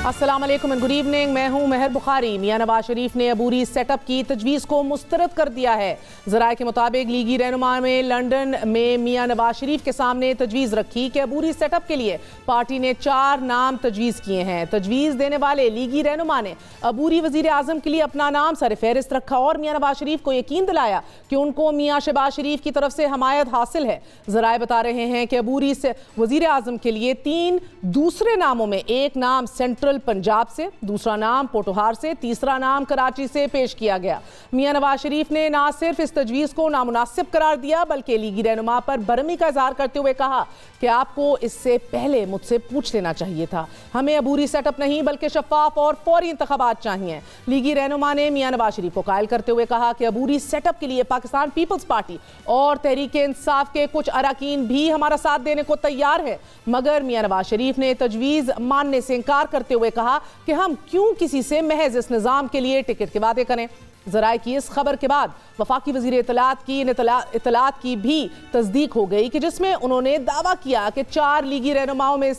अस्सलाम वालेकुम and good evening. मैं हूं मेहर बुखारी। मियां नवाज शरीफ ने अबूरी सेटअप की तजवीज़ को मुस्तरद कर दिया है। ज़राए के मुताबिक लीगी रहनुमा में लंदन में मियां नवाज शरीफ के सामने तजवीज़ रखी कि अबूरी सेटअप के लिए पार्टी ने 4 नाम तजवीज़ किए हैं। तजवीज़ देने वाले लीगी रहनुमा ने अबूरी वज़ीर आज़म के लिए अपना नाम सर फहरिस्त रखा और मियां नवाज शरीफ को यकीन दिलाया कि उनको मियां शहबाज शरीफ की तरफ से हमायत हासिल है। ज़राए बता रहे हैं कि अबूरी से वज़ीर आज़म के लिए 3 दूसरे नामों में एक नाम सेंट्रल पंजाब से, दूसरा नाम पोटोहार से, तीसरा नाम कराची से पेश किया गया। मियां नवाज शरीफ ने ना सिर्फ इस तजवीज़ को नामुनासिब करार दिया बल्कि लीगी रहनुमा पर बरहमी का इजहार करते हुए कहा कि आपको इससे पहले मुझसे पूछ लेना चाहिए था। हमें अबूरी सेटअप नहीं बल्कि शफाफ और फौरी इंतखाबात चाहिए। लीगी रहनुमा ने मियां नवाज शरीफ को कायल करते हुए कहा कि अबूरी सेटअप के लिए पाकिस्तान पीपल्स पार्टी और तहरीक इंसाफ के कुछ अरकान भी हमारा साथ देने को तैयार है, मगर मियां नवाज शरीफ ने तजवीज़ मानने से इनकार करते हुए कहा कि हम क्यों किसी से महज इस निज़ाम के लिए टिकट के वादे करें। ज़राए की इस खबर के बाद वफाकी वज़ीर इत्तलात की भी तस्दीक हो गई कि जिसमें उन्होंने दावा किया कि 4 लीगी रहनुमाओं में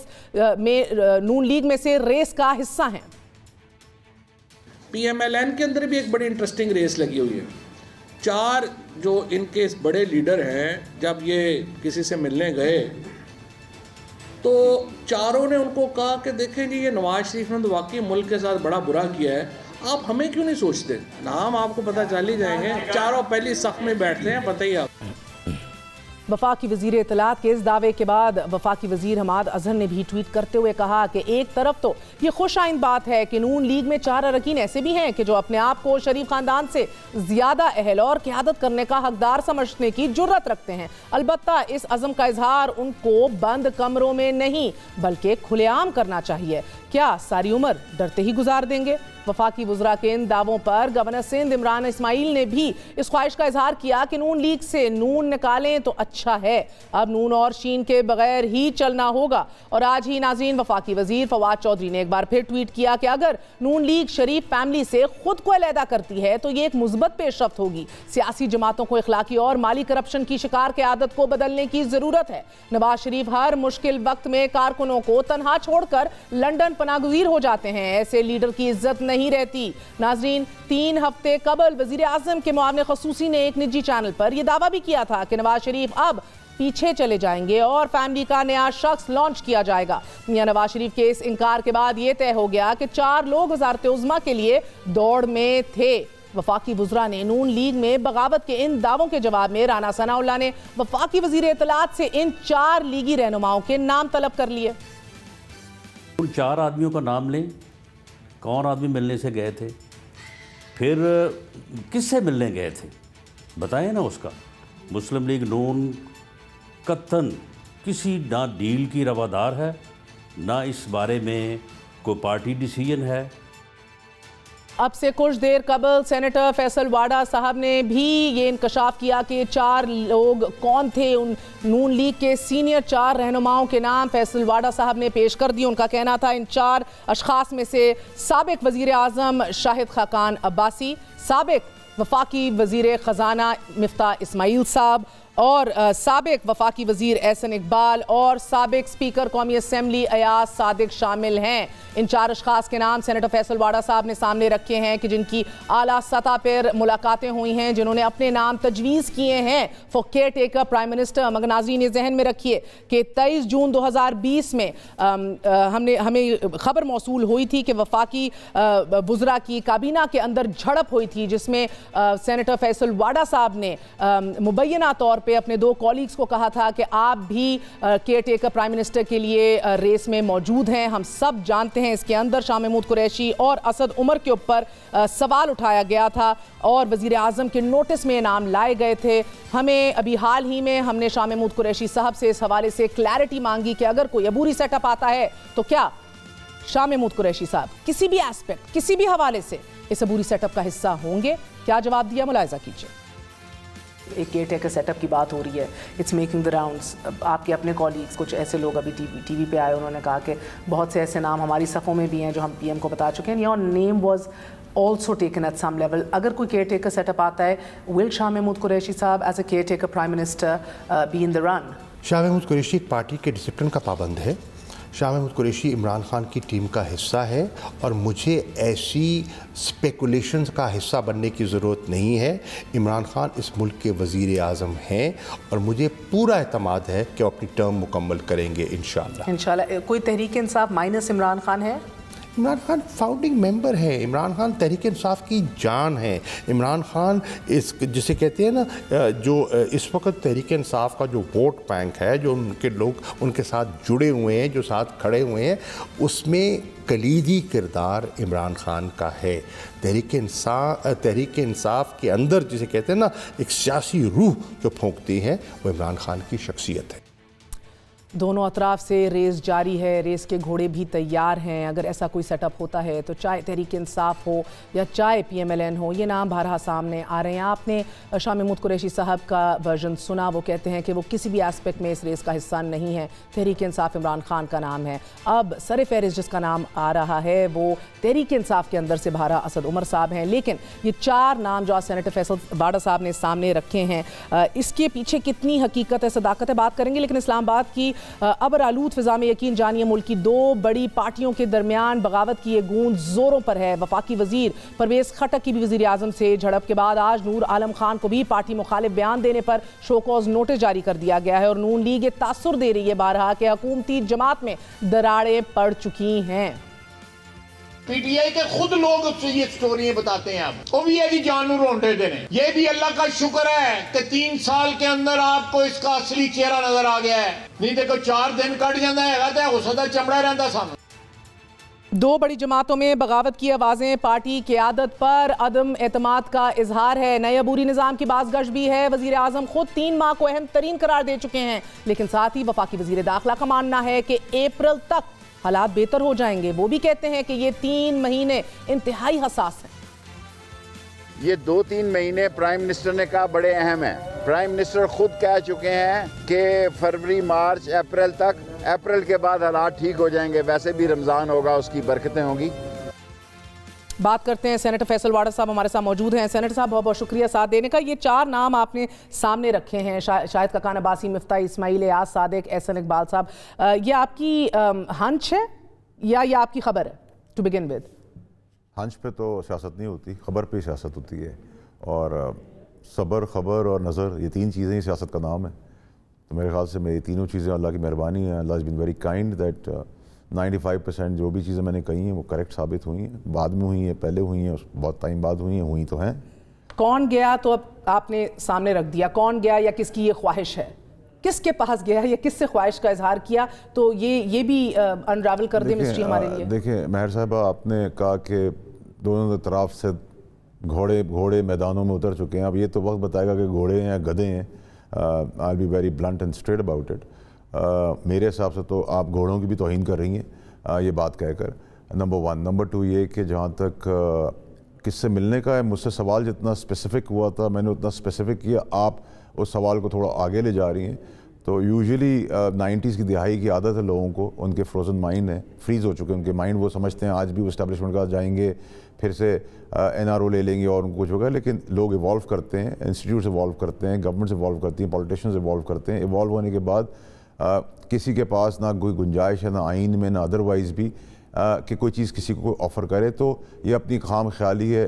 नून लीग में से रेस का हिस्सा हैं। PMLN के अंदर भी एक बड़ी इंटरेस्टिंग रेस लगी हुई है। 4 जो इनके बड़े लीडर हैं, जब ये किसी से मिलने गए तो चारों ने उनको कहा कि देखें जी, ये नवाज शरीफ ने तो वाकई मुल्क के साथ बड़ा बुरा किया है, आप हमें क्यों नहीं सोचते? नाम आपको पता चल ही जाएंगे। चारों पहली सफ में बैठते हैं, पता ही आप। वफाकी वज़ीर इत्तलात के इस दावे के बाद वफाकी वज़ीर हमाद अजहर ने भी ट्वीट करते हुए कहा कि एक तरफ तो ये खुश आइंद बात है कि नून लीग में 4 अरकान ऐसे भी हैं कि जो अपने आप को शरीफ खानदान से ज़्यादा अहल और क़यादत करने का हकदार समझने की जुर्रत रखते हैं। अलबत्ता इस अज़म का इजहार उनको बंद कमरों में नहीं बल्कि खुलेआम करना चाहिए। क्या सारी उम्र डरते ही गुजार देंगे? वफाकी वज़रा के इन दावों पर गवर्नर सिंध इमरान इस्माइल ने भी इस ख्वाहिश का इजहार किया कि नून लीग से नून निकालें तो अच्छा है, अब नून और शीन के बगैर ही चलना होगा। और आज ही नाज़रीन, वफाकी वज़ीर फवाद चौधरी ने एक बार फिर ट्वीट किया कि अगर नून लीग शरीफ फैमिली से खुद को अलहदा करती है तो ये एक मुस्बत पेशरफ्त होगी। सियासी जमातों को इखलाकी और माली करप्शन की शिकार की आदत को बदलने की ज़रूरत है। नवाज शरीफ हर मुश्किल वक्त में कारकुनों को तनहा छोड़कर लंदन पनागुज़ीर हो जाते हैं। ऐसे लीडर की इज्जत नहीं रहती। नाजरीन, 3 हफ्ते कबल वज़ीर आज़म के मुआविन खसूसी ने एक निजी चैनल पर यह दावा भी किया था कि नवाज शरीफ अब पीछे चले जाएंगे और फैमिली का नया शख्स लॉन्च किया जाएगा। मियां नवाज शरीफ के इस इनकार के बाद यह तय हो गया कि 4 लोग वज़ारत उज़्मा के लिए दौड़ में थे। वफाकी वज़रा ने नून लीग में बगावत के इन दावों के जवाब में राना सनाउल्लाह ने वफाकी वज़ीर इत्तलात से इन 4 लीगी रहनुमाओं के नाम तलब कर लिए। उन 4 आदमियों का नाम लें, कौन आदमी मिलने से गए थे, फिर किससे मिलने गए थे, बताएं ना उसका। मुस्लिम लीग नून कतन किसी ना डील की रवादार है, ना इस बारे में कोई पार्टी डिसीजन है। अब से कुछ देर कबल सेनेटर फैसल वाडा साहब ने भी ये इंकशाफ किया कि 4 लोग कौन थे। उन नून लीग के सीनियर 4 रहनुमाओं के नाम फैसल वाडा साहब ने पेश कर दिए। उनका कहना था इन 4 अशखास में से साबिक वज़ीर आज़म शाहिद खाकान अब्बासी, साबिक वफाकी वज़ीर ख़जाना मिफ्ता इस्माइल साहब और साबिक वफाकी वज़ीर एहसन इकबाल और साबिक स्पीकर कौमी असम्बली अयाज सादिक शामिल हैं। इन 4 अशखास के नाम सेनेटर फैसल वाडा साहब ने सामने रखे हैं कि जिनकी आला सतह पर मुलाकातें हुई हैं, जिन्होंने अपने नाम तजवीज़ किए हैं for care taker prime minister. मगर नाज़रीन, ये जहन में रखिए कि 23 जून 2020 में हमें खबर मौसूल हुई थी कि वफाकी वज़रा की काबीना के अंदर झड़प हुई थी, जिसमें सेनेटर फैसल वाडा साहब ने मुबैना तौर पे अपने 2 कॉलीग्स को कहा था कि आप भी केयर टेकर प्राइम मिनिस्टर के लिए रेस में मौजूद हैं। हम सब जानते हैं इसके अंदर शाह महमूद कुरैशी और असद उमर के ऊपर सवाल उठाया गया था और वज़ीर आज़म के नोटिस में नाम लाए गए थे। हमें अभी हाल ही में हमने शाह महमूद कुरैशी साहब से इस हवाले से क्लैरिटी मांगी कि अगर कोई अबूरी सेटअप आता है तो क्या शाह महमूद कुरैशी साहब किसी भी एस्पेक्ट, किसी भी हवाले से इस अबूरी सेटअप का हिस्सा होंगे? क्या जवाब दिया, मुलाहिज़ा कीजिए। एक केयर टेकर सेटअप की बात हो रही है, इट्स मेकिंग द राउंड्स। आपके अपने कॉलीग्स, कुछ ऐसे लोग अभी टीवी पे आए, उन्होंने कहा कि बहुत से ऐसे नाम हमारी सफ़ों में भी हैं जो हम PM को बता चुके हैं। Your name was also taken at some level. अगर कोई केयर टेकर सेटअप आता है, will शाह महमूद कुरैशी साहब as a caretaker prime minister be in the run? Shah Mahmood Qureshi party के डिसिप्लिन का पाबंद है। शाह महमूद कुरैशी इमरान खान की टीम का हिस्सा है और मुझे ऐसी स्पेकुलेशंस का हिस्सा बनने की ज़रूरत नहीं है। इमरान खान इस मुल्क के वज़ीर आज़म हैं और मुझे पूरा एतमाद है कि वो अपनी टर्म मुकम्मल करेंगे इंशाल्लाह। कोई तहरीक इंसाफ माइनस इमरान खान है? इमरान खान फाउंडिंग मेंबर है, इमरान खान तहरीक इंसाफ की जान है। इमरान खान इस जिसे कहते हैं ना, जो इस वक्त तहरीक इंसाफ का जो वोट बैंक है, जो उनके लोग उनके साथ जुड़े हुए हैं, जो साथ खड़े हुए हैं, उसमें कलीदी किरदार इमरान खान का है। तहरीक इंसाफ के अंदर जिसे कहते हैं ना एक सियासी रूह जो फूंकती है, वो इमरान खान की शख्सियत है। दोनों अतराफ से रेस जारी है, रेस के घोड़े भी तैयार हैं। अगर ऐसा कोई सेटअप होता है तो चाहे तहरीक इंसाफ हो या चाहे PMLN हो, ये नाम बारहा सामने आ रहे हैं। आपने शाह महमूद कुरैशी साहब का वर्जन सुना, वो कहते हैं कि वो किसी भी एस्पेक्ट में इस रेस का हिस्सा नहीं है। तहरीक इंसाफ इमरान खान का नाम है। अब सर फहरिस्त जिसका नाम आ रहा है वो तहरीक इंसाफ के अंदर से बारहा असद उमर साहब हैं। लेकिन ये 4 नाम जो आज सेनेटर फैसल बाड़ा साहब ने सामने रखे हैं, इसके पीछे कितनी हकीकत है, सदाकत है, बात करेंगे। लेकिन इस्लामाबाद की अबर आलूद फिजा में यकीन जानिए, मुल्क की 2 बड़ी पार्टियों के दरमियान बगावत की ये गूंज जोरों पर है। वफाकी वजीर परवेज खटक की भी वजीर आजम से झड़प के बाद आज नूर आलम खान को भी पार्टी मुखालिफ बयान देने पर शोकॉज नोटिस जारी कर दिया गया है और नून लीग ये तासुर दे रही है बारहा कि हुकूमती जमात में दरारें पड़ चुकी हैं। PTI के खुद लोग ये स्टोरियां बताते हैं। आप वो भी है जी जानू रोंडे देने। ये भी अल्लाह का शुक्र है कि 3 साल के अंदर आपको इसका असली चेहरा नजर आ गया है। नहीं देखो 4 दिन कट जाता है तो उसदा चमड़ा रहता सामने। 2 बड़ी जमातों में बगावत की आवाज़ें, पार्टी क़यादत पर अदम एतमाद का इजहार है। नए अबूरी निज़ाम की बाज़गश भी है। वज़ीर आज़म खुद 3 माह को अहम तरीन करार दे चुके हैं। लेकिन साथ ही वफाकी वज़ीर दाखिला का मानना है कि अप्रैल तक हालात बेहतर हो जाएंगे। वो भी कहते हैं कि ये 3 महीने इंतहाई हसास हैं। ये 2-3 महीने प्राइम मिनिस्टर ने कहा बड़े अहम हैं। प्राइम मिनिस्टर खुद कह चुके हैं कि फरवरी, मार्च, अप्रैल तक, अप्रैल के बाद हालात ठीक हो जाएंगे। वैसे भी रमज़ान होगा, उसकी बरकतें होंगी। बात करते हैं, सेनेटर फैसल वाड़ा साहब हमारे साथ मौजूद हैं। सेनेटर साहब बहुत बहुत शुक्रिया साथ देने का। ये 4 नाम आपने सामने रखे हैं, शाहिद ककान अब्बासी, मिफ्ताह इस्माइल, एयाज सादिक, एहसन इकबाल साहब, ये आपकी हंच है या ये आपकी खबर है? टू बिगिन विद, हंच पे तो सियासत नहीं होती, खबर पे सियासत होती है। और सब्र, खबर और नज़र, ये 3 चीज़ें ही सियासत का नाम है। तो मेरे ख्याल से मेरी तीनों चीज़ें अल्लाह की मेहरबानी है। Allah is been very kind that 95% जो भी चीज़ें मैंने कही हैं वो करेक्ट साबित हुई हैं। बाद में हुई हैं, पहले हुई हैं, बहुत टाइम बाद हुई हैं, हुई तो हैं। कौन गया तो अब आपने सामने रख दिया, कौन गया या किसकी ये ख्वाहिश है, किसके पास गया या किससे ख्वाहिश का इजहार किया, तो ये भी अनरावल कर दे मिस्ट्री हमारे लिए। देखिए महर साहबा, आपने कहा कि दोनों तरफ से घोड़े मैदानों में उतर चुके हैं। अब ये तो वक्त बताएगा कि घोड़े हैं या गधे हैं। I be very blunt and straight about it. मेरे हिसाब से तो आप घोड़ों की भी तौहीन कर रही हैं ये बात कहकर, नंबर 1। नंबर 2 ये कि जहाँ तक किससे मिलने का है, मुझसे सवाल जितना स्पेसिफिक हुआ था मैंने उतना स्पेसिफिक किया। आप उस सवाल को थोड़ा आगे ले जा रही हैं। तो यूजुअली 90s की दिहाई की आदत है लोगों को, उनके फ्रोज़न माइंड है, फ्रीज़ हो चुके हैं उनके माइंड। वो समझते हैं आज भी वो इस्टेब्लिशमेंट का जाएंगे, फिर से NRO ले लेंगे और उनको कुछ होगा। लेकिन लोग इवॉल्व करते हैं, इंस्टीट्यूट्स इवॉल्व करते हैं, गवर्नमेंट्स इवॉल्व करती हैं, पॉलिटिशियंस इवॉल्व करते हैं। इवॉल्व होने के बाद किसी के पास ना कोई गुंजाइश है, ना आइन में, ना अदरवाइज़ भी कि कोई चीज़ किसी को ऑफ़र करे। तो ये अपनी खाम ख्याली है,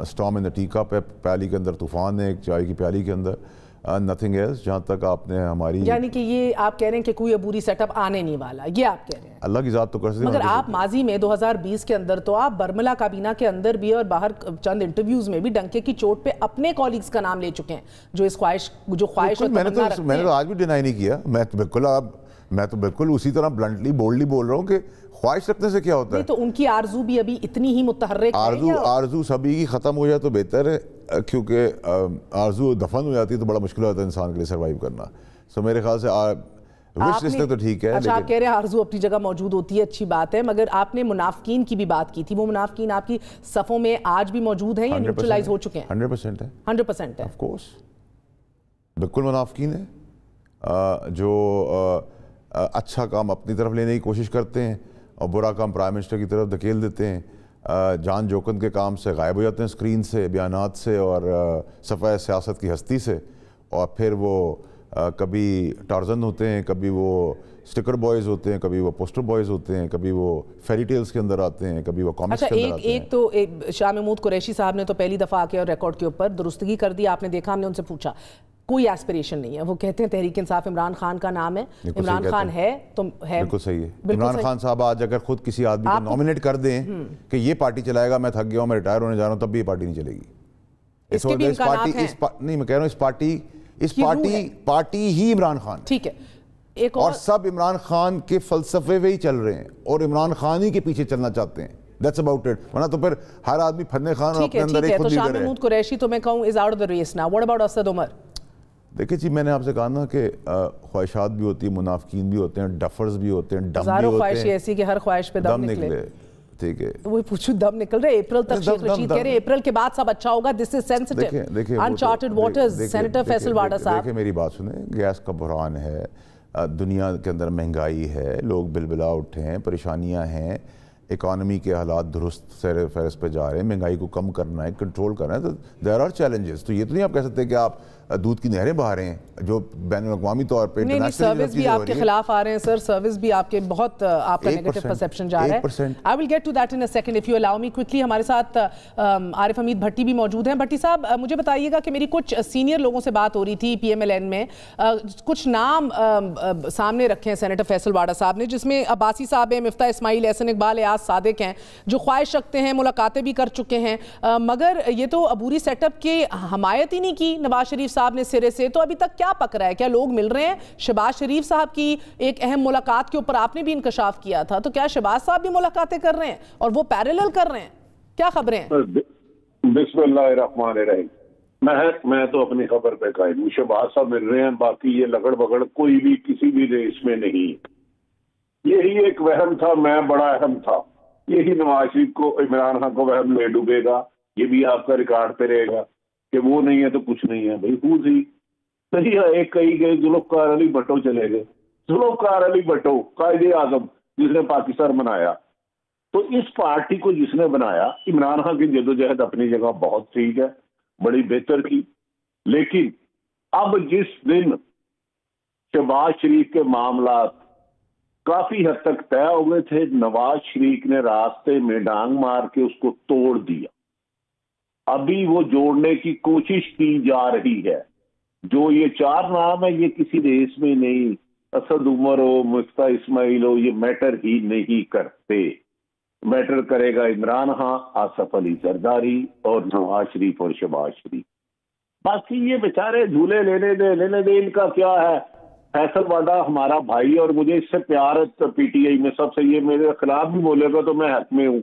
storm in the tea cup है, प्याली के अंदर तूफ़ान है, एक चाय की प्याली के अंदर, नथिंग एल्स। जहाँ तक आपने हमारी, यानी कि ये आप कह रहे हैं कि कोई अबूरी सेटअप आने नहीं वाला, ये आप कह रहे हैं? अल्लाह की ज़ात तो कर सकते हैं। मगर आप माजी में 2020 के अंदर तो आप बरमला काबीना के अंदर भी और बाहर चंद इंटरव्यूज में भी डंके की चोट पे अपने कॉलीग्स का नाम ले चुके हैं जो इस ख्वाहिश मैंने तो आज भी डिनाई नहीं किया। मैं तो बिल्कुल उसी तरह ब्लंटली बोल्डली बोल रहा हूँ कि ख्वाहिश रखने से क्या होता है। तो उनकी आरजू भी अभी इतनी ही मुतहर्रिक है। आरजू सभी की ख़त्म हो जाए तो बेहतर है, क्योंकि आरजू दफन हो जाती है तो बड़ा मुश्किल होता है इंसान के लिए सर्वाइव करना। सो मेरे ख्याल से विश लिस्ट तो ठीक है। अच्छा, आप कह रहे हैं आरजू अपनी जगह मौजूद होती है, अच्छी बात है, मगर आपने मुनाफिकीन की भी बात की थी। वो मुनाफिकीन आपकी सफ़ों में आज भी मौजूद हैं या न्यूट्रलाइज हो चुके हैं? 100% है। 100% है, ऑफ कोर्स, बिल्कुल मुनाफिकीन है जो अच्छा काम अपनी तरफ लेने की कोशिश करते हैं और बुरा काम प्राइम मिनिस्टर की तरफ धकेल देते हैं। जान जोकन के काम से गायब हो जाते हैं स्क्रीन से, बयानात से और सफ़ा सियासत की हस्ती से, और फिर वो कभी टार्जन होते हैं, कभी वो स्टिकर बॉयज़ होते हैं, कभी वो पोस्टर बॉयज़ होते हैं, कभी वो फेरी टेल्स के अंदर आते हैं, कभी वो कॉमिक्स के अंदर आते हैं। एक तो शाह महमूद कुरैशी साहब ने तो पहली दफ़ा आके और रिकॉर्ड के ऊपर दुरुस्तगी कर दी। आपने देखा, हमने उनसे पूछा, कोई एस्पिरेशन नहीं है। वो कहते हैं तहरीक इंसाफ इमरान खान का नाम है, इमरान खान है तो है। बिल्कुल सही है। इमरान खान साहब आज अगर खुद किसी आदमी को नॉमिनेट कर दें कि ये पार्टी चलाएगा, मैं थक गया हूँ, मैं रिटायर होने जा रहा हूँ, तब भी ये पार्टी नहीं चलेगी। इसके भी इम्कानात हैं। नहीं, मैं कह रहा हूँ पार्टी ही इमरान खान, ठीक है। एक और सब इमरान खान के फलसफे पे ही चल रहे हैं और इमरान खान ही के पीछे चलना चाहते हैं। That's about it। वरना तो फिर हर आदमी फन्ने खान और अपने अंदर एक खुद लीडर है। शाह महमूद कुरैशी तो मैं कहूँ is out of the race now. What about Asad Umar? देखिए जी, मैंने आपसे कहा ना कि ख्वाहिशात भी होती है, मुनाफिकीन भी होते हैं, डफर्स भी होते हैं, डम भी होते हैं। ऐसी कि हर ख्वाहिश पे दम निकले। ठीक है, वो पूछूं दम निकल रहे। अप्रैल तक शेख रशीद कह रहे अप्रैल के बाद सब अच्छा होगा। This is sensitive, uncharted waters. Senator Faisal Vawda साहब, देखिए मेरी बात सुने, गैस का बुहरान है, दुनिया के अंदर महंगाई है, लोग बिलबिला उठे हैं, परेशानियां हैं, इकॉनमी के हालात दुरुस्त सैर फहरस्त पे जा रहे हैं, महंगाई को कम करना है, कंट्रोल करना है, तो देयर आर चैलेंजेस। तो ये तो नहीं आप कह सकते कि आप दूध की नहरें बहा रहे हैं जो बैन अवी तौर पर। नहीं, सर्विस भी आपके खिलाफ आ रहे हैं सर, सर्विस भी आपके बहुत आपका नेगेटिव परसेप्शन जा रहा है। I will get to that in a second if you allow me quickly. हमारे साथ आरिफ हमीद भट्टी भी मौजूद हैं। भट्टी साहब, मुझे बताइएगा कि मेरी कुछ सीनियर लोगों से बात हो रही थी PMLN में, कुछ नाम सामने रखे हैं सेनेटर फैसल वाडा साहब ने, जिसमें अब्बासी साहब हैं, मिफ्ता इस्माइल, एहसन इकबाल, एयाज सादिक हैं, जो ख्वाहिश रखते हैं, मुलाकातें भी कर चुके हैं, मगर ये तो अबूरी सेटअप की हमायत ही नहीं की नवाज शरीफ साहब ने सिरे से। तो अभी तक क्या पक रहा है? क्या लोग मिल रहे हैं? शहबाज शरीफ साहब की एक अहम मुलाकात के ऊपर आपने भी इंकशाफ किया था, तो क्या शहबाज साहब भी मुलाकातें कर रहे हैं और वो पैरेलल कर रहे हैं? क्या खबरें हैं? बिस्मिल्लाहिर्रहमानिर्रहीम। मैं तो अपनी खबर पे कायम हूं। शहबाज साहब मिल रहे हैं, बाकी ये लगड़ बगड़ कोई भी किसी भी रेस में नहीं। यही एक वहम था, मैं बड़ा अहम था। यही नवाज शरीफ को, इमरान खान को वहम ले डूबेगा। ये भी आपका रिकॉर्ड पे रहेगा कि वो नहीं है तो कुछ नहीं है। भाई हूँ सही है। एक कही गए जुल्फ़कार अली भट्टो चले गए। जुल्फ़कार अली भट्टो कायदे आज़म जिसने पाकिस्तान बनाया, तो इस पार्टी को जिसने बनाया, इमरान खान की जदोजहद अपनी जगह बहुत ठीक है, बड़ी बेहतर की। लेकिन अब जिस दिन शहबाज शरीफ के मामला काफी हद तक तय हो गए थे, नवाज शरीफ ने रास्ते में डांग मार के उसको तोड़ दिया। अभी वो जोड़ने की कोशिश की जा रही है। जो ये चार नाम है, ये किसी रेस में नहीं, असद उमर हो, मुफ्ता इस्माइल हो, ये मैटर ही नहीं करते। मैटर करेगा इमरान खान, आसफ अली जरदारी और नवाज शरीफ और शहबाज शरीफ। बाकी ये बेचारे झूले लेने दे। इनका क्या है? फैसल वाडा हमारा भाई और मुझे इससे प्यार है PTI में सबसे। ये मेरे खिलाफ भी बोलेगा तो मैं हक में हूँ।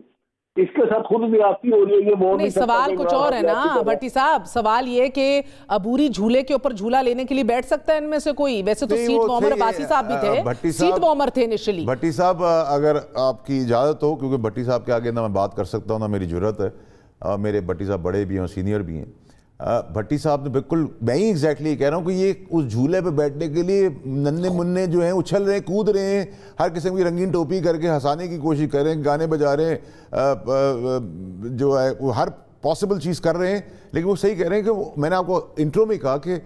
इसके साथ खुद भी आपकी हो रही है। ये बोल नहीं, सवाल कुछ और है ना भट्टी साहब। सवाल ये कि अबूरी झूले के ऊपर झूला लेने के लिए बैठ सकता है इनमें से कोई? वैसे तो सीट मोहम्मद अब्बासी साहब भी थे, सीट मोहम्मद थे इनिशियली। भट्टी साहब, अगर आपकी इजाजत हो, क्योंकि भट्टी साहब के आगे ना मैं बात कर सकता हूँ ना मेरी जरूरत है। मेरे भट्टी साहब बड़े भी हैं, सीनियर भी हैं। भट्टी साहब ने बिल्कुल, मैं ही एग्जैक्टली कह रहा हूँ कि ये उस झूले पे बैठने के लिए नन्हे मुन्ने जो हैं उछल रहे हैं, कूद रहे हैं, हर किस्म की रंगीन टोपी करके हंसाने की कोशिश कर रहे हैं, गाने बजा रहे हैं, जो है वो हर पॉसिबल चीज़ कर रहे हैं। लेकिन वो सही कह रहे हैं कि मैंने आपको इंट्रो में कहा कि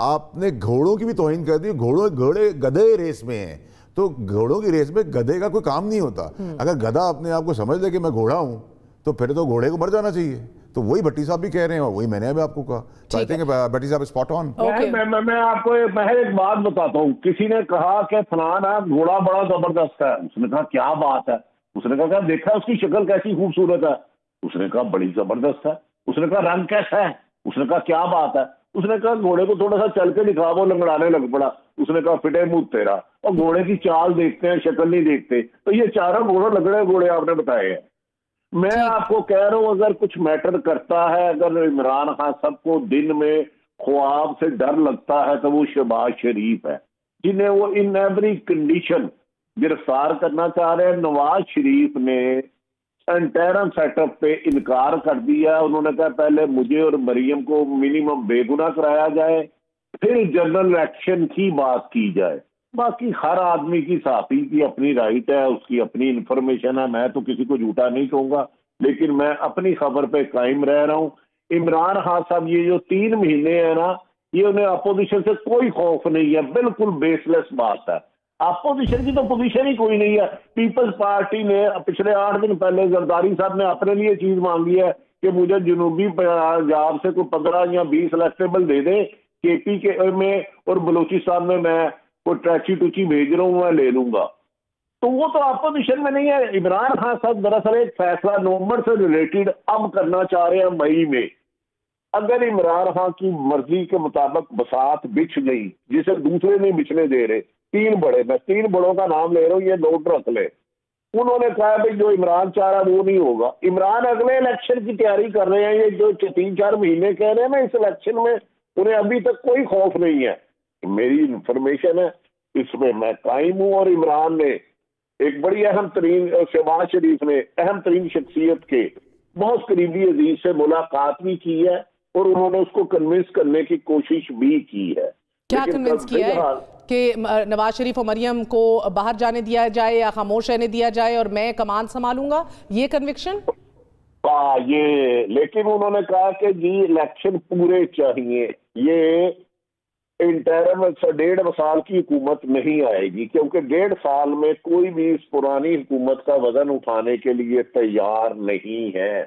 आपने घोड़ों की भी तौहीन कर दी। घोड़े गधे रेस में हैं, तो घोड़ों की रेस में गधे का कोई काम नहीं होता। अगर गधा अपने आप को समझ ले कि मैं घोड़ा हूँ, तो फिर तो घोड़े को मर जाना चाहिए। तो वही भट्टी साहब भी कह रहे हैं और वही मैंने अभी आपको कहा। भट्टी साहब स्पॉट ऑन। मैं आपको एक बात बताता हूँ। किसी ने कहा कि फलाना घोड़ा बड़ा जबरदस्त है। उसने कहा क्या बात है? उसने कहा देखा उसकी शक्ल कैसी खूबसूरत है? उसने कहा बड़ी जबरदस्त है। उसने कहा रंग कैसा है? उसने कहा क्या बात है? उसने कहा घोड़े को थोड़ा सा चल के दिखा, वो लंगड़ाने लग पड़ा। उसने कहा फिटे मुंह तेरा। और घोड़े की चाल देखते हैं, शक्ल नहीं देखते। तो ये चारों लंगड़े घोड़े आपने बताए हैं। मैं आपको कह रहा हूं, अगर कुछ मैटर करता है, अगर इमरान खान सबको दिन में ख्वाब से डर लगता है, तो वो शहबाज शरीफ है, जिन्हें वो इन एवरी कंडीशन गिरफ्तार करना चाह रहे हैं। नवाज शरीफ ने इंटरम सेटअप पे इनकार कर दिया। उन्होंने कहा पहले मुझे और मरियम को मिनिमम बेगुनाह कराया जाए, फिर जनरल एक्शन की बात की जाए। बाकी हर आदमी की साथी की अपनी राइट है, उसकी अपनी इंफॉर्मेशन है। मैं तो किसी को झूठा नहीं कहूंगा, लेकिन मैं अपनी खबर पे कायम रह रहा हूं। इमरान खान साहब ये जो 3 महीने है ना, ये उन्हें अपोजिशन से कोई खौफ नहीं है, बिल्कुल बेसलेस बात है। अपोजिशन की तो पोजीशन ही कोई नहीं है। पीपल्स पार्टी ने पिछले 8 दिन पहले जरदारी साहब ने अपने लिए चीज मांगी है कि मुझे जनूबी पंजाब से कोई 15 या 20 इलेक्टेबल दे दे केपी के में और बलूचिस्तान में मैं कोई ट्रैची टूची भेज रहा हूँ, मैं ले लूंगा। तो वो तो अपोजिशन में नहीं है। इमरान खान साहब दरअसल एक फैसला नवंबर से रिलेटेड अब करना चाह रहे हैं मई में। अगर इमरान खान की मर्जी के मुताबिक बसात बिछ गई, जिसे दूसरे नहीं बिछने दे रहे, 3 बड़े, मैं 3 बड़ों का नाम ले रहा हूँ, ये नोट रख ले। उन्होंने कहा भाई जो इमरान चाह रहा वो नहीं होगा। इमरान अगले इलेक्शन की तैयारी कर रहे हैं। ये जो 3-4 महीने कह रहे हैं ना इस इलेक्शन में, उन्हें अभी तक कोई खौफ नहीं है। मेरी इंफॉर्मेशन है, इसमें मैं कायम हूँ। और इमरान ने एक बड़ी अहम तरीन, शहबाज शरीफ ने अहम तरीन शख्सियत के बहुत करीबी अजीज से मुलाकात भी की है और उन्होंने उसको कन्विंस करने की कोशिश भी की है। क्या कन्विंस किया है कि नवाज शरीफ और मरियम को बाहर जाने दिया जाए या खामोश रहने दिया जाए और मैं कमान संभालूंगा, ये कन्विक्शन? ये, लेकिन उन्होंने कहा कि जी इलेक्शन पूरे चाहिए, ये इंटरम 1.5 साल की हुकूमत नहीं आएगी, क्योंकि 1.5 साल में कोई भी इस पुरानी हुकूमत का वजन उठाने के लिए तैयार नहीं है।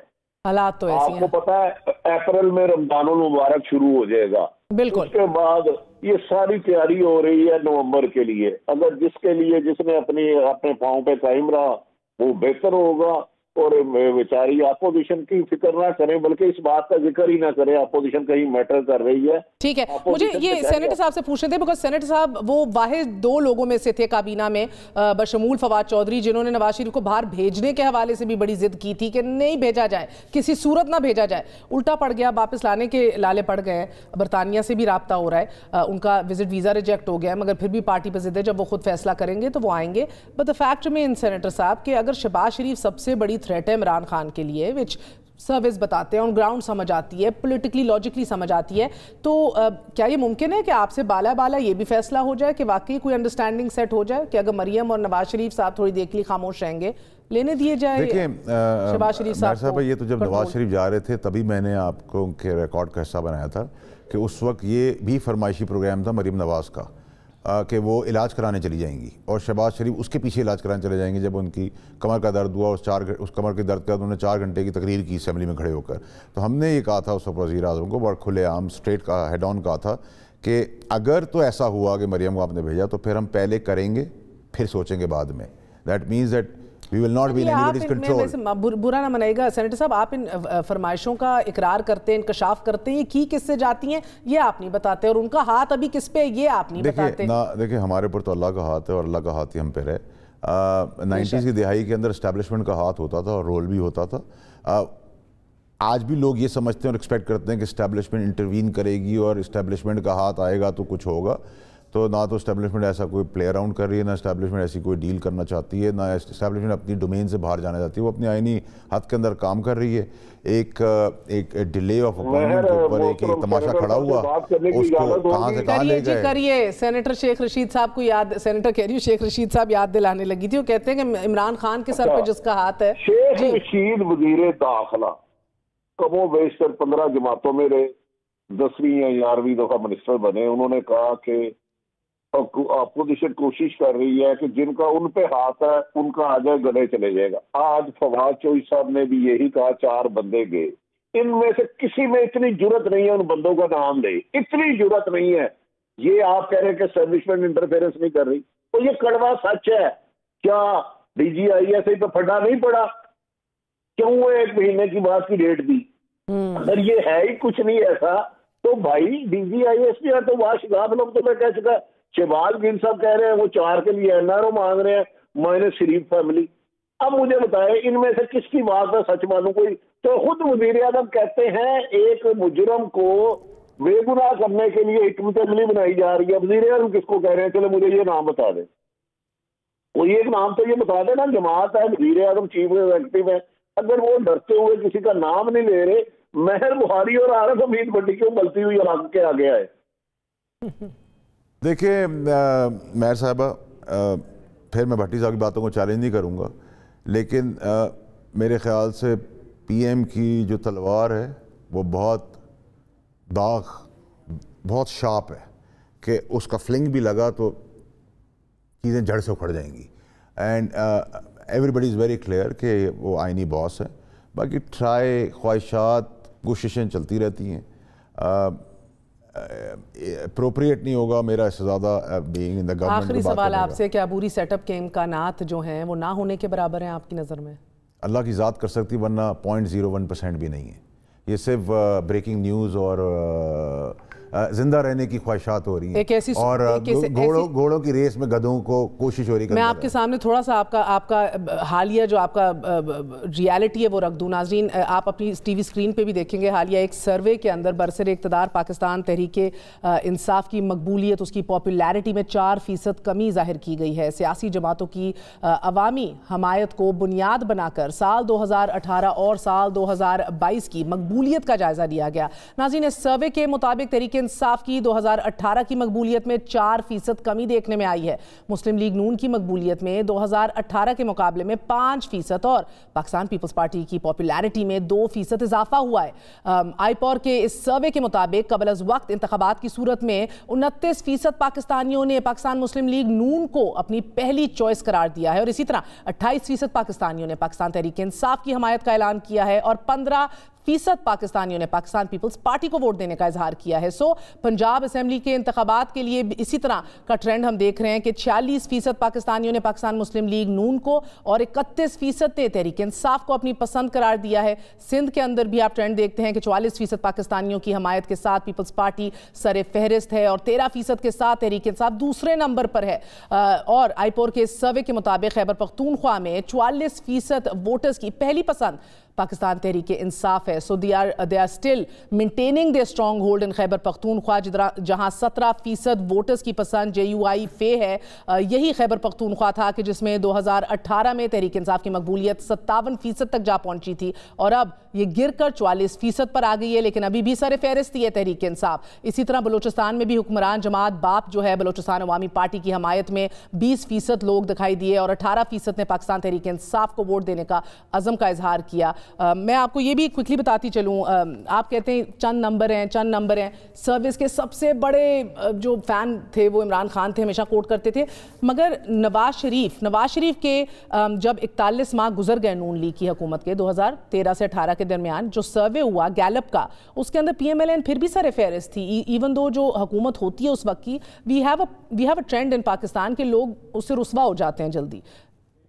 हालात तो ऐसे हैं। आपको पता है अप्रैल में रमजानुल मुबारक शुरू हो जाएगा, बिल्कुल। उसके बाद ये सारी तैयारी हो रही है नवंबर के लिए। अगर जिसने अपने पांव पे कायम रहा वो बेहतर होगा। और बेचारी अपोजिशन की फिक्र ना करें, बल्कि इस बात का जिक्र ही ना करें अपोजिशन कहीं मैटर कर रही है। ठीक है, मुझे ये सेनेटर साहब से पूछने थे, बिकॉज सेनेटर साहब वो वाहिद 2 लोगों में से थे काबीना में बशमूल फवाद चौधरी जिन्होंने नवाज शरीफ को बाहर भेजने के हवाले से भी बड़ी जिद की थी कि नहीं भेजा जाए, किसी सूरत ना भेजा जाए। उल्टा पड़ गया, वापस लाने के लाले पड़ गए। बरतानिया से भी राब्ता हो रहा है, उनका विजिट वीज़ा रिजेक्ट हो गया, मगर फिर भी पार्टी पर जिद है, जब वो खुद फैसला करेंगे तो वो आएंगे। बट द फैक्ट में सेनेटर साहब कि अगर शहबाज शरीफ सबसे बड़ी थ्रेट है इमरान खान के लिए, विच सर्विस बताते हैं, ऑन ग्राउंड समझ आती है, पॉलिटिकली लॉजिकली समझ आती है, तो क्या ये मुमकिन है कि आपसे बाला ये भी फैसला हो जाए कि वाकई कोई अंडरस्टैंडिंग सेट हो जाए कि अगर मरियम और नवाज शरीफ साहब थोड़ी देर के लिए खामोश रहेंगे, लेने दिए जाए शहबाज शरीफ साहब? ये तो जब नवाज शरीफ जा रहे थे तभी मैंने आपको उनके रिकॉर्ड का हिस्सा बनाया था कि उस वक्त ये भी फरमाइशी प्रोग्राम था मरियम नवाज का कि वो इलाज कराने चली जाएंगी और शहबाज शरीफ उसके पीछे इलाज कराने चले जाएंगे। जब उनकी कमर का दर्द हुआ, उस कमर के दर्द के बाद उन्होंने 4 घंटे की तकरीर की असेंबली में खड़े होकर। तो हमने ये कहा था उस वक्त वज़ीर आज़म को, बड़ा खुलेआम स्ट्रेट का हेड ऑन कहा था कि अगर तो ऐसा हुआ कि मरियम को आपने भेजा तो फिर हम पहले करेंगे फिर सोचेंगे बाद में। That means that We will not be in anybody's control। बुरा ना मनाइएगा सेनेटर साहब, आप इन फरमाइशों का इकरार करते हैं, इंकशाफ करते हैं, ये की किससे जाती हैं ये आप नहीं बताते, और उनका हाथ अभी किस पे ये आप नहीं बताते। देखिए हमारे ऊपर तो अल्लाह का हाथ है और अल्लाह का हाथ ही हम पे है। 90s की दिहाई के अंदर एस्टेब्लिशमेंट का हाथ होता था और रोल भी होता था। आज भी लोग ये समझते हैं और एक्सपेक्ट करते हैं कि एस्टेब्लिशमेंट इंटरवीन करेगी और एस्टेब्लिशमेंट का हाथ आएगा तो कुछ होगा। तो ना तो एस्टेब्लिशमेंट ऐसा कोई प्ले अराउंड कर रही है, ना एस्टेब्लिशमेंट ऐसी कोई डील करना चाहती है, ना एस्टेब्लिशमेंट अपनी डोमेन से बाहर जाना चाहती है। वो अपनी आईनी हद के अंदर काम कर रही है। एक डिले ऑफ अपॉइंटमेंट के ऊपर एक तमाशा खड़ा हुआ, उसको कहाँ से कहाँ ले गए। करिए सेनेटर शेख रशीद साहब को याद, सेनेटर कह रही हूँ शेख रशीद साहब याद दिलाने लगी थी। वो कहते हैं कि इमरान खान के सर पे जिसका हाथ है, शेख रशीद वजीर दाखिला कमो बेशतर 15 जमातों में रहे, 10वीं या 11वीं दफा मिनिस्टर बने। उन्होंने कहा कि अपोजिशन कोशिश कर रही है कि जिनका उन पे हाथ है उनका आ जाए, गले चले जाएगा। आज फवाद चौधरी साहब ने भी यही कहा, 4 बंदे गए, इनमें से किसी में इतनी जुर्रत नहीं है उन बंदों का नाम दे, इतनी जुर्रत नहीं है। ये आप कह रहे हैं कि एस्टेब्लिशमेंट इंटरफेरेंस नहीं कर रही, तो ये कड़वा सच है। क्या DGISI पे फटा नहीं पड़ा? क्यों 1 महीने की बाद की डेट दी? अगर ये है ही कुछ नहीं ऐसा तो भाई DGISI तो वाशिगाफ लोग तो मैं कह चुका। शहबाज गिल साहब कह रहे हैं वो 4 के लिए NRO मांग रहे हैं, माइनस शरीफ फैमिली। अब मुझे बताए इनमें से किसकी बात है सच मालूम कोई? तो खुद वजीर आज़म कहते हैं एक मुजरम को बेगुनाह करने के लिए हिकमत अमली बनाई जा रही है। वजीर आज़म किसको कह रहे हैं? चलो मुझे ये नाम बता दे, कोई एक नाम तो ये बता दे ना। जमात है, वजीर आज़म चीफ एग्जीक्यूटिव है, अगर वो डरते हुए किसी का नाम नहीं ले रहे, महर बुखारी और आरफ हमीद भट्टी क्यों गलती हुई के आ गया है? देखिए मेहर साहबा, फिर मैं भट्टी साहब की बातों को चैलेंज नहीं करूँगा, लेकिन मेरे ख्याल से PM की जो तलवार है वो बहुत दाग बहुत शार्प है कि उसका फ्लिंग भी लगा तो चीज़ें जड़ से उखड़ जाएंगी। And everybody is very clear कि वो आइनी बॉस है। बाकी ट्राई ख्वाहिशात कोशिशें चलती रहती हैं। अप्रोप्रिएट नहीं होगा मेरा इससे ज़्यादा बीइंग इन द गवर्नमेंट। आखिरी सवाल आपसे, क्या अबूरी सेटअप के इम्कानात जो हैं वो ना होने के बराबर हैं आपकी नज़र में? अल्लाह की ज़ात कर सकती, वरना 0.01% भी नहीं है। ये सिर्फ ब्रेकिंग न्यूज़ और जिंदा रहने की ख्वाहिशात हो रही हैं, एक ऐसी और घोड़ों की रेस में गधों को कोशिश हो रही है। मैं आपके सामने थोड़ा सा आपका हालिया जो आपका रियलिटी है वो रख दूं। नाजरीन, आप अपनी टीवी स्क्रीन पे भी देखेंगे हालिया एक सर्वे के अंदर बरसर इक़्तिदार पाकिस्तान तहरीके इंसाफ की मकबूलियत, उसकी पॉपुलैरिटी में 4% कमी जाहिर की गई है। सियासी जमातों की अवामी हमायत को बुनियाद बनाकर साल 2018 और साल 2022 की मकबूलियत का जायजा लिया गया। नाज़रीन, इस सर्वे के मुताबिक तहरीके इंसाफ की 2018 की मकबूलियत में 4% कमी देखने में आई है। मुस्लिम लीग नून की मकबूलियत में 2018 के मुकाबले में 5% और पाकिस्तान पीपल्स पार्टी की पॉपुलैरिटी में 2% इजाफा हुआ है। आईपॉर के इस सर्वे के मुताबिक कबल अज वक्त इंतखाबात की सूरत में 29% पाकिस्तानियों ने पाकिस्तान मुस्लिम लीग नून को अपनी पहली चॉइस करार दिया है, और इसी तरह 28% पाकिस्तानियों ने पाकिस्तान तहरीक इंसाफ की हमायत का ऐलान किया है, और 15% पाकिस्तानियों ने पाकिस्तान पीपल्स पार्टी को वोट देने का इजहार किया है। सो पंजाब असेंबली के इंतखाबात के लिए इसी तरह का ट्रेंड हम देख रहे हैं कि 46% पाकिस्तानियों ने पाकिस्तान मुस्लिम लीग नून को और 31% ने तहरीक इंसाफ को अपनी पसंद करार दिया है। सिंध के अंदर भी आप ट्रेंड देखते हैं कि 44% पाकिस्तानियों की हमायत के साथ पीपल्स पार्टी सर फहरिस्त है, और 13% के साथ तहरीक इंसाफ दूसरे नंबर पर है। और आईपोर के सर्वे के मुताबिक खैबर पख्तूनख्वा में 44% वोटर्स की पहली पसंद पाकिस्तान तहरीक इंसाफ है। So they are still maintaining their strong hold in Khyber Pakhtunkhwa, जहां 17% वोटर्स की पसंद JUI फे है। यही खैबर पख्तूनख्वा था कि जिसमें 2018 में तहरीक इंसाफ की मकबूलियत 57% तक जा पहुंची थी, और अब ये गिरकर 44% पर आ गई है, लेकिन अभी भी सर फहरिस्त है तहरीक इंसाफ। इसी तरह बलूचिस्तान में भी हुक्मरान जमात बाप जो है बलूचिस्तान अवामी पार्टी की हमायत में 20% लोग दिखाई दिए, और 18% ने पाकिस्तान तहरीक इंसाफ को वोट देने का अज़म का इजहार किया। मैं आपको ये भी क्विकली बताती चलूँ, आप कहते हैं चंद नंबर हैं। सर्विस के सबसे बड़े जो फ़ैन थे वो इमरान खान थे, हमेशा कोट करते थे, मगर नवाज शरीफ के जब 41 माह गुजर गए नून लीग की हुकूमत के 2013 से 18 के दरमियान, जो सर्वे हुआ गैलप का, उसके अंदर PMLN फिर भी सर फेहरिस्त थी। इवन दो जो हुकूमत होती है उस वक्त की, वी हैव अ ट्रेंड इन पाकिस्तान के लोग उससे रुस्वा हो जाते हैं जल्दी।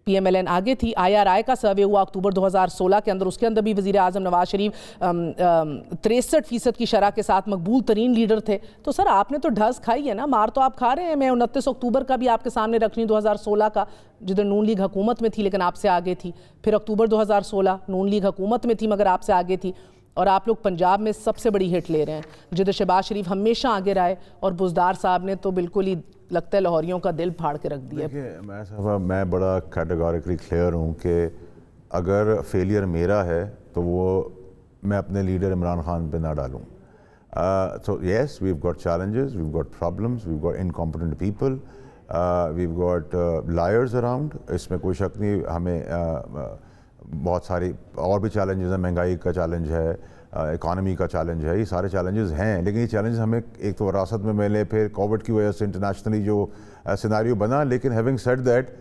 PMLN आगे थी। IRI का सर्वे हुआ अक्टूबर 2016 के अंदर, उसके अंदर भी वज़ीर आज़म नवाज शरीफ 63% की शरह के साथ मकबूल तरीन लीडर थे। तो सर आपने तो ढस खाई है ना, मार तो आप खा रहे हैं। मैं 29 अक्टूबर का भी आपके सामने रख रही हूँ 2016 का, जिधर नून लीग हुकूमत में थी लेकिन आपसे आगे थी। फिर अक्टूबर 2016 नून लीग हुकूमत में थी मगर आपसे आगे थी, और आप लोग पंजाब में सबसे बड़ी हिट ले रहे हैं, जिधर शहबाज शरीफ हमेशा आगे रहे, और बुज़दार साहब ने तो बिल्कुल ही लगता है लाहौरियों का दिल फाड़ के रख दिया। मैं बड़ा कैटेगोरिकली क्लियर हूँ कि अगर फेलियर मेरा है तो वो मैं अपने लीडर इमरान खान पे ना डालूँ। So yes, we've got challenges, we've got problems, we've got incompetent people, we've got liars around, इसमें कोई शक नहीं। हमें बहुत सारी और भी चैलेंजेस हैं, महंगाई का चैलेंज है, इकॉनमी का चैलेंज है, ये सारे चैलेंजेस हैं, लेकिन ये चैलेंजेस हमें एक तो विरासत में मिले, फिर कोविड की वजह से इंटरनेशनली जो सिनेरियो बना। लेकिन हैविंग सेड दैट,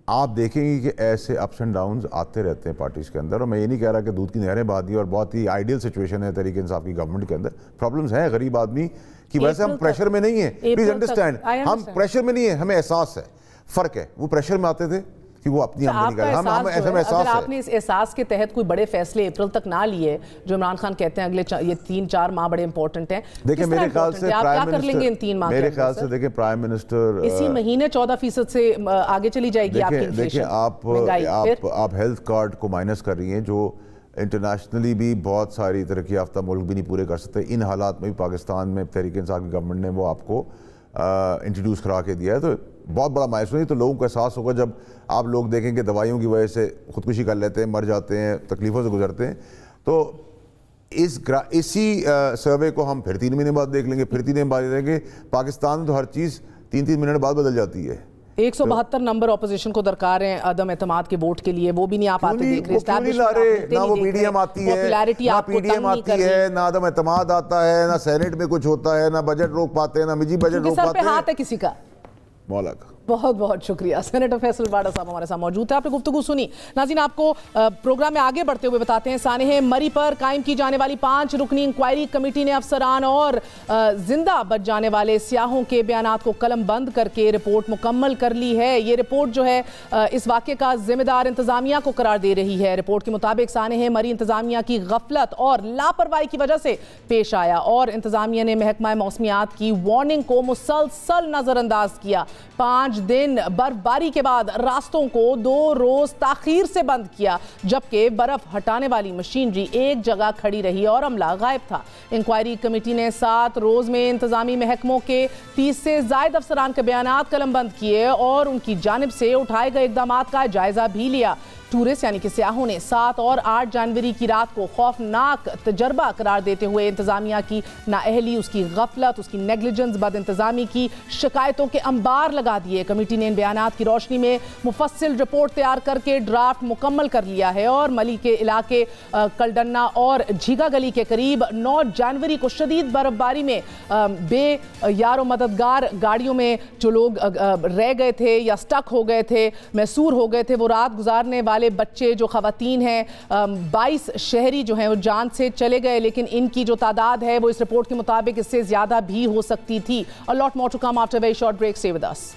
आप देखेंगे कि ऐसे अप्स एंड डाउन्स आते रहते हैं पार्टीज़ के अंदर, और मैं ये नहीं कह रहा कि दूध की नहरें बहा दी और बहुत ही आइडियल सिचुएशन है तहरीक इंसाफ की गवर्नमेंट के अंदर। प्रॉब्लम्स हैं, गरीब आदमी की वजह से हम प्रेशर में नहीं है, प्लीज़ अंडरस्टैंड, हम प्रेशर में नहीं है, हमें एहसास है, फ़र्क है। वो प्रेशर में आते थे कि वो अपनी आमदनी करें, हम ऐसे में एहसास है। आपने इस एहसास के तहत कोई बड़े फैसले अप्रैल तक ना लिए, जो इमरान खान कहते हैं अगले ये 3-4 माह बड़े इंपॉर्टेंट हैं। देखिए मेरे ख्याल से प्राइम मिनिस्टर, मेरे ख्याल से देखिए प्राइम मिनिस्टर इसी महीने 14% से आगे चली जाएगी आपकी इन्फ्लेशन। देखिए आप हेल्थ कार्ड को माइनस कर रही हैं, जो इंटरनेशनली भी बहुत सारी तरक्की याफ्ता मुल्क भी नहीं पूरे कर सकते। इन हालात में भी पाकिस्तान में तहरीक इंसाफ की गवर्नमेंट ने वो आपको इंट्रोड्यूस करा के दिया है, तो बहुत बड़ा मायसून है। तो लोगों को एहसास होगा जब आप लोग देखेंगे दवाइयों की वजह से खुदकुशी कर लेते हैं, मर जाते हैं, तकलीफ़ों से गुजरते हैं। तो इसी सर्वे को हम फिर 3 महीने बाद देख लेंगे, फिर 3 महीने बाद देखेंगे। पाकिस्तान में तो हर चीज़ 3-3 मिनट बाद बदल जाती है। 172 नंबर ऑपोजिशन को दरकार है अदम एतमाद के वोट के लिए, वो भी नहीं आ पाते देख रहे। ना वो पीडीएम आती है, ना पीडीएम आती है, ना अदम एतमाद आता है, ना सेनेट में कुछ होता है, ना बजट रोक पाते हैं, ना निजी बजट रोक पाते हैं। हाथ है किसी का। मौला का बहुत बहुत शुक्रिया। सेनेटर फैसल वाडा साहब हमारे साथ मौजूद थे, आपने गुफ्तगू सुनी। नाज़रीन, आपको प्रोग्राम में आगे बढ़ते हुए बताते हैं, सानेह मरी पर कायम की जाने वाली 5 रुकनी इंक्वायरी कमेटी ने अफसरान और जिंदा बच जाने वाले सियाहों के बयानात को कलम बंद करके रिपोर्ट मुकम्मल कर ली है। ये रिपोर्ट जो है इस वाक़े का जिम्मेदार इंतजामिया को करार दे रही है। रिपोर्ट के मुताबिक सानेह मरी इंतजामिया की गफलत और लापरवाही की वजह से पेश आया और इंतजामिया ने महकमा मौसमियात की वार्निंग को मुसलसल नजरअंदाज किया। 5 दिन बर्फबारी के बाद रास्तों को 2 रोज ताखीर से बंद किया, जबकि बर्फ हटाने वाली मशीनरी एक जगह खड़ी रही और अमला गायब था। इंक्वायरी कमेटी ने 7 रोज में इंतजामी महकमों के 30 से ज्यादा अफसरान के बयानात कलमबंद किए और उनकी जानिब से उठाए गए इकदाम का जायजा भी लिया। टूरिस्ट यानी कि सियाहों ने 7 और 8 जनवरी की रात को खौफनाक तजर्बा करार देते हुए इंतजामिया की नाअहली, उसकी गफलत, उसकी नेग्लिजेंस, बद इंतजामी की शिकायतों के अंबार लगा दिए। कमेटी ने इन बयानात की रोशनी में मुफस्सिल रिपोर्ट तैयार करके ड्राफ्ट मुकम्मल कर लिया है और मली के इलाके कलडन्ना और झीगा गली के करीब 9 जनवरी को शदीद बर्फबारी में बेयारो मददगार गाड़ियों में जो लोग रह गए थे या स्टक हो गए थे, मैसूर हो गए थे, वो रात गुजारने वाले बच्चे जो खवातीन हैं, 22 शहरी जो हैं वो जान से चले गए, लेकिन इनकी जो तादाद है वो इस रिपोर्ट के मुताबिक इससे ज्यादा भी हो सकती थी। A lot more to come after a very short break. Stay with us.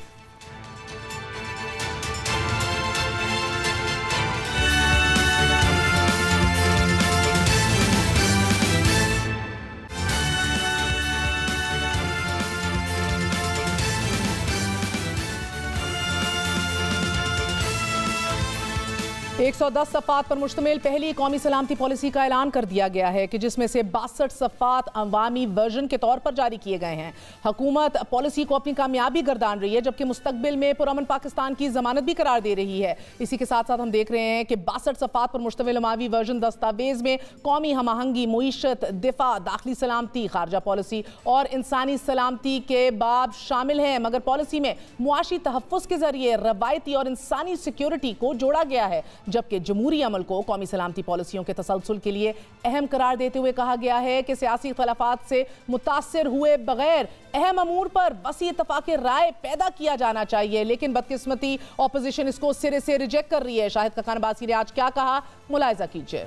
एक 110 सफ़ात पर मुश्तमिल पहली कौमी सलामती पॉलिसी का ऐलान कर दिया गया है कि जिसमें से 62 सफ़ात अवामी वर्जन के तौर पर जारी किए गए हैं। हुकूमत पॉलिसी को अपनी कामयाबी गर्दान रही है, जबकि मुस्तकबिल में पुरअमन पाकिस्तान की जमानत भी करार दे रही है। इसी के साथ साथ हम देख रहे हैं कि 62 सफ़ात पर मुश्तमिल अवामी वर्जन दस्तावेज में कौमी हमआहंगी, मुईशत, दिफा, दाखिली सलामती, खारजा पॉलिसी और इंसानी सलामती के बाब शामिल हैं, मगर पॉलिसी में मुआशी तहफ़्फ़ुज़ के जरिए रवायती और इंसानी सिक्योरिटी को जोड़ा गया है, जबकि जमहूरी अमल को कौमी सलामती पॉलिसियों के तसलसल के लिए अहम करार देते हुए कहा गया है कि सियासी इख्तलाफात से मुतासिर हुए बगैर अहम अमूर पर वसी इत्तफाक राय पैदा किया जाना चाहिए। लेकिन बदकिस्मती ऑपोजिशन इसको सिरे से रिजेक्ट कर रही है। शाहिद खखान अब्बासी ने आज क्या कहा, मुलाहिजा कीजिए।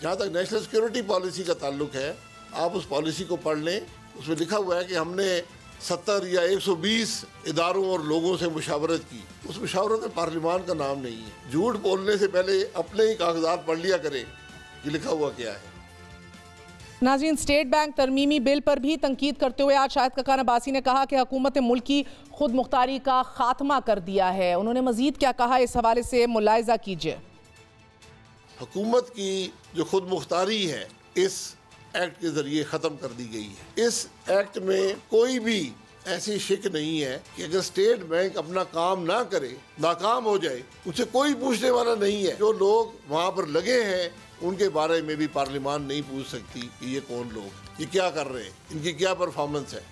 जहाँ तक नेशनल सिक्योरिटी पॉलिसी का ताल्लुक है, आप उस पॉलिसी को पढ़ लें, उसमें लिखा हुआ है कि हमने 70 या 120 इदारों और लोगों से मुशावरत की। उस मुशावरत में पार्लियामान का नाम नहीं है। झूठ बोलने से पहले अपने ही कागजात पढ़ लिया करें कि लिखा हुआ क्या है। नाज़रीन, स्टेट बैंक तरमीमी बिल पर भी तनकीद करते हुए आज शाहिद खखान अब्बासी ने कहा कि हुकूमत ने मुल्क की खुद मुख्तारी का खात्मा कर दिया है। उन्होंने मजीद क्या कहा, इस हवाले से मुलाहिजा कीजिए। हुकूमत की जो खुद मुख्तारी है इस एक्ट के जरिए ख़त्म कर दी गई है। इस एक्ट में कोई भी ऐसी शिक नहीं है कि अगर स्टेट बैंक अपना काम ना करे, नाकाम हो जाए, उसे कोई पूछने वाला नहीं है। जो लोग वहाँ पर लगे हैं उनके बारे में भी पार्लियामान नहीं पूछ सकती कि ये कौन लोग, ये क्या कर रहे हैं, इनकी क्या परफॉर्मेंस है।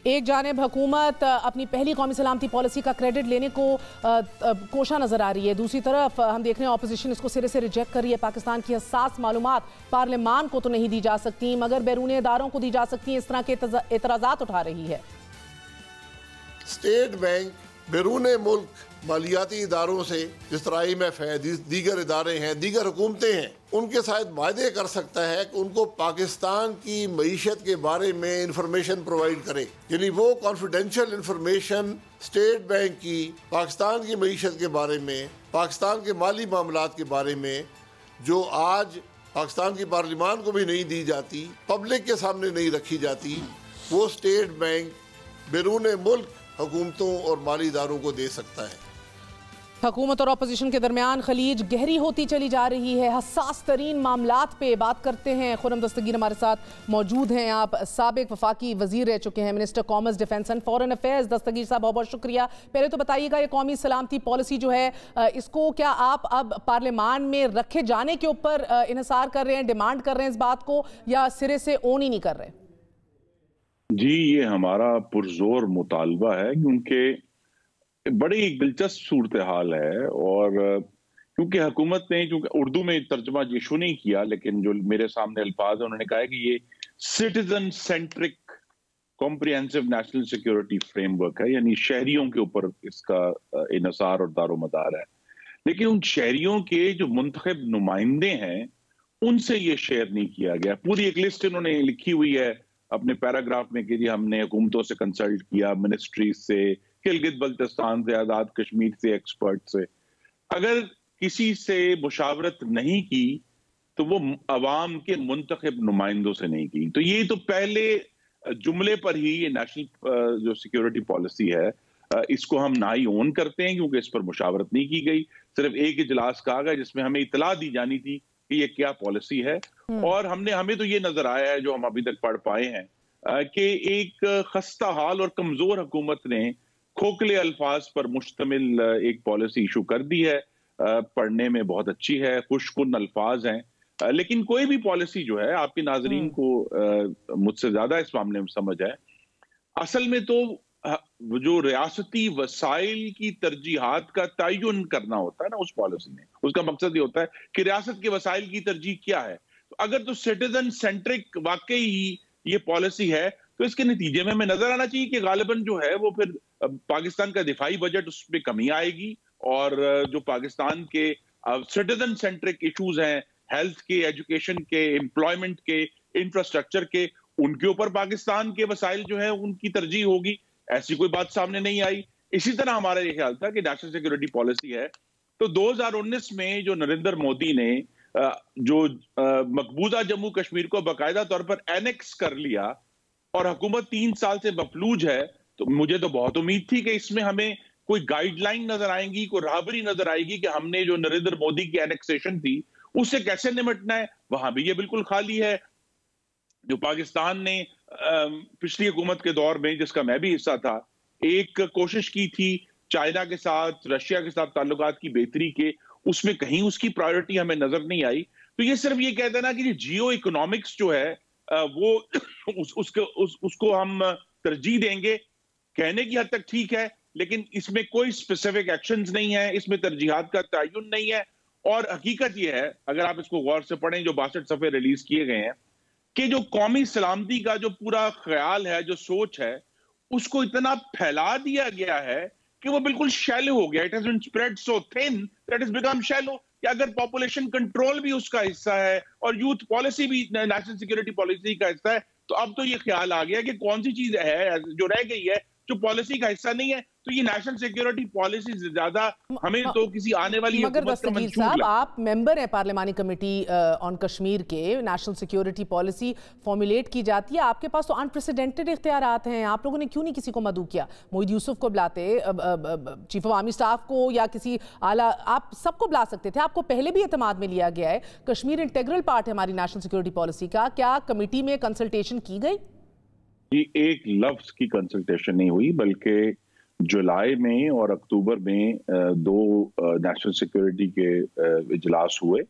एक जानिब हुकूमत अपनी पहली कौमी सलामती पॉलिसी का क्रेडिट लेने को कोशा नजर आ रही है, दूसरी तरफ हम देख रहे हैं ऑपोजिशन इसको सिरे से रिजेक्ट कर रही है। पाकिस्तान की हसास मालूमात पार्लियामान को तो नहीं दी जा सकती, मगर बैरूनी इदारों को दी जा सकती हैं, इस तरह के एतराज़ात उठा रही है। स्टेट बैंक बैरून मुल्क मालियाती इदारों से, जिस तरह IMF है, दीगर इदारे हैं, दीगर हुकूमतें हैं, उनके साथ वायदे कर सकता है कि उनको पाकिस्तान की मईशत के बारे में इंफॉर्मेशन प्रोवाइड करे। यानी वो कॉन्फिडेंशियल इंफॉर्मेशन स्टेट बैंक की पाकिस्तान की मईशत के बारे में, पाकिस्तान के माली मामलात के बारे में, जो आज पाकिस्तान की पार्लियामान को भी नहीं दी जाती, पब्लिक के सामने नहीं रखी जाती, वो स्टेट बैंक बैरून मुल्क हुकूमतों और माली इदारों को दे सकता है। हुकूमत और अपोजिशन के दरमियान खलीज गहरी होती चली जा रही है। हसास तरीन मामलात पे बात करते हैं। खुर्रम दस्तगीर हमारे साथ मौजूद हैं। आप साबिक वफाकी वजीर रह चुके हैं, minister commerce, defence and foreign affairs. Dastgir साहब बहुत बहुत शुक्रिया। पहले तो बताइएगा, ये कौमी सलामती पॉलिसी जो है इसको क्या आप अब पार्लियामान में रखे जाने के ऊपर इन्हिसार कर रहे हैं, डिमांड कर रहे हैं इस बात को, या सिरे से ओन ही नहीं कर रहे? जी, ये हमारा पुरजोर मुतालबा है कि उनके बड़ी एक दिलचस्प सूरत हाल है। और क्योंकि हुकूमत ने, चूंकि उर्दू में तर्जमा इशू नहीं किया, लेकिन जो मेरे सामने अल्फाज है उन्होंने कहा है कि ये citizen centric comprehensive national security framework है, यानी शहरियों के ऊपर इसका इन्हिसार और दारोमदार है। लेकिन उन शहरियों के जो मुंतखब नुमाइंदे हैं उनसे ये शेयर नहीं किया गया। पूरी एक लिस्ट इन्होंने लिखी हुई है अपने पैराग्राफ में कि जी हमने हुकूमतों से कंसल्ट किया, मिनिस्ट्री से, गिलगित बल्तिस्तान से, आजाद कश्मीर से, एक्सपर्ट से। अगर किसी से मुशावरत नहीं की तो वो अवाम के मुंतखब नुमाइंदों से नहीं की। तो ये तो पहले जुमले पर ही ये नेशनल जो सिक्योरिटी पॉलिसी है इसको हम ना ही ओन करते हैं, क्योंकि इस पर मुशावरत नहीं की गई। सिर्फ एक इजलास कहा गया जिसमें हमें इतला दी जानी थी कि ये क्या पॉलिसी है। और हमें तो ये नजर आया है, जो हम अभी तक पढ़ पाए हैं, कि एक खस्ता हाल और कमजोर हुकूमत ने खोखले अल्फाज पर मुश्तमिल एक पॉलिसी इशू कर दी है। पढ़ने में बहुत अच्छी है, खुशकुन अल्फाज हैं, लेकिन कोई भी पॉलिसी जो है, आपके नाजरीन को मुझसे ज्यादा इस मामले में समझ है, असल में तो जो रियासती वसाइल की तरजीहात का तयन करना होता है ना उस पॉलिसी में, उसका मकसद ये होता है कि रियासत के वसाइल की तरजीह क्या है। तो अगर तो सिटीजन सेंट्रिक वाकई ही ये पॉलिसी है तो इसके नतीजे में हमें नजर आना चाहिए कि गालिबन जो है वो फिर पाकिस्तान का दिफाई बजट, उसमें कमी आएगी, और जो पाकिस्तान के सिटीजन सेंट्रिक इशूज हैं, हेल्थ के, एजुकेशन के, एम्प्लॉयमेंट के, इंफ्रास्ट्रक्चर के, उनके ऊपर पाकिस्तान के वसाइल जो है उनकी तरजीह होगी। ऐसी कोई बात सामने नहीं आई। इसी तरह हमारा ये ख्याल था कि नेशनल सिक्योरिटी पॉलिसी है तो 2019 में जो नरेंद्र मोदी ने जो मकबूजा जम्मू कश्मीर को बाकायदा तौर पर एनेक्स कर लिया और हुकूमत 3 साल से मफलूज है, तो मुझे तो बहुत उम्मीद थी कि इसमें हमें कोई गाइडलाइन नजर आएंगी, कोई राहबरी नजर आएगी कि हमने जो नरेंद्र मोदी की एनेक्सेशन थी उससे कैसे निपटना है। वहां भी ये बिल्कुल खाली है। जो पाकिस्तान ने पिछली हुकूमत के दौर में, जिसका मैं भी हिस्सा था, एक कोशिश की थी चाइना के साथ, रशिया के साथ ताल्लुकात की बेहतरी के, उसमें कहीं उसकी प्रायोरिटी हमें नजर नहीं आई। तो ये सिर्फ ये कहते हैं ना कि जियो इकोनॉमिक्स जो है वो उसको हम तरजीह देंगे, कहने की हद तक ठीक है, लेकिन इसमें कोई स्पेसिफिक एक्शंस नहीं है, इसमें तरजीहात का तयन नहीं है। और हकीकत ये है, अगर आप इसको गौर से पढ़ें, जो 62 सफ़े रिलीज किए गए हैं, कि जो कौमी सलामती का जो पूरा ख्याल है, जो सोच है, उसको इतना फैला दिया गया है कि वो बिल्कुल शैलो हो गया। It has been spread so thin that is become shallow. कि अगर पॉपुलेशन कंट्रोल भी उसका हिस्सा है और यूथ पॉलिसी भी नेशनल सिक्योरिटी पॉलिसी का हिस्सा है, तो अब तो ये ख्याल आ गया कि कौन सी चीज है जो रह गई है जो पॉलिसी का हिस्सा नहीं है। तो ये नेशनल सिक्योरिटी पॉलिसी से ज्यादा हमें तो किसी आने वाली मगर दस्तगीर साहब, आप मेंबर हैं पार्लिमानी कमेटी ऑन कश्मीर के, नेशनल सिक्योरिटी पॉलिसी फॉर्मुलेट की जाती है, आपके पास तो अनप्रेसिडेंटेड इख्तियारात हैं, आप लोगों ने क्यों नहीं किसी को मदऊ किया? मोहिद यूसुफ को बुलाते, चीफ ऑफ आर्मी स्टाफ को, या किसी आला, आप सबको बुला सकते थे। आपको पहले भी एतमाद में लिया गया है, कश्मीर इंटेग्रल पार्ट है हमारी नेशनल सिक्योरिटी पॉलिसी का। क्या कमेटी में कंसल्टेशन की गई? जी, एक लफ्ज की कंसल्टेशन नहीं हुई, बल्कि जुलाई में और अक्टूबर में 2 नेशनल सिक्योरिटी के इजलास हुए,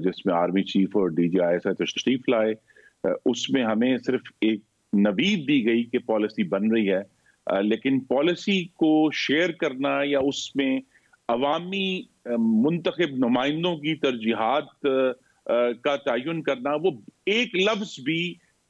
जिसमें आर्मी चीफ और DGISI तशरीफ लाए। उसमें हमें सिर्फ एक नवीद दी गई कि पॉलिसी बन रही है, लेकिन पॉलिसी को शेयर करना या उसमें अवामी मुंतखब नुमाइंदों की तरजीहात का तयन करना, वो एक लफ्ज भी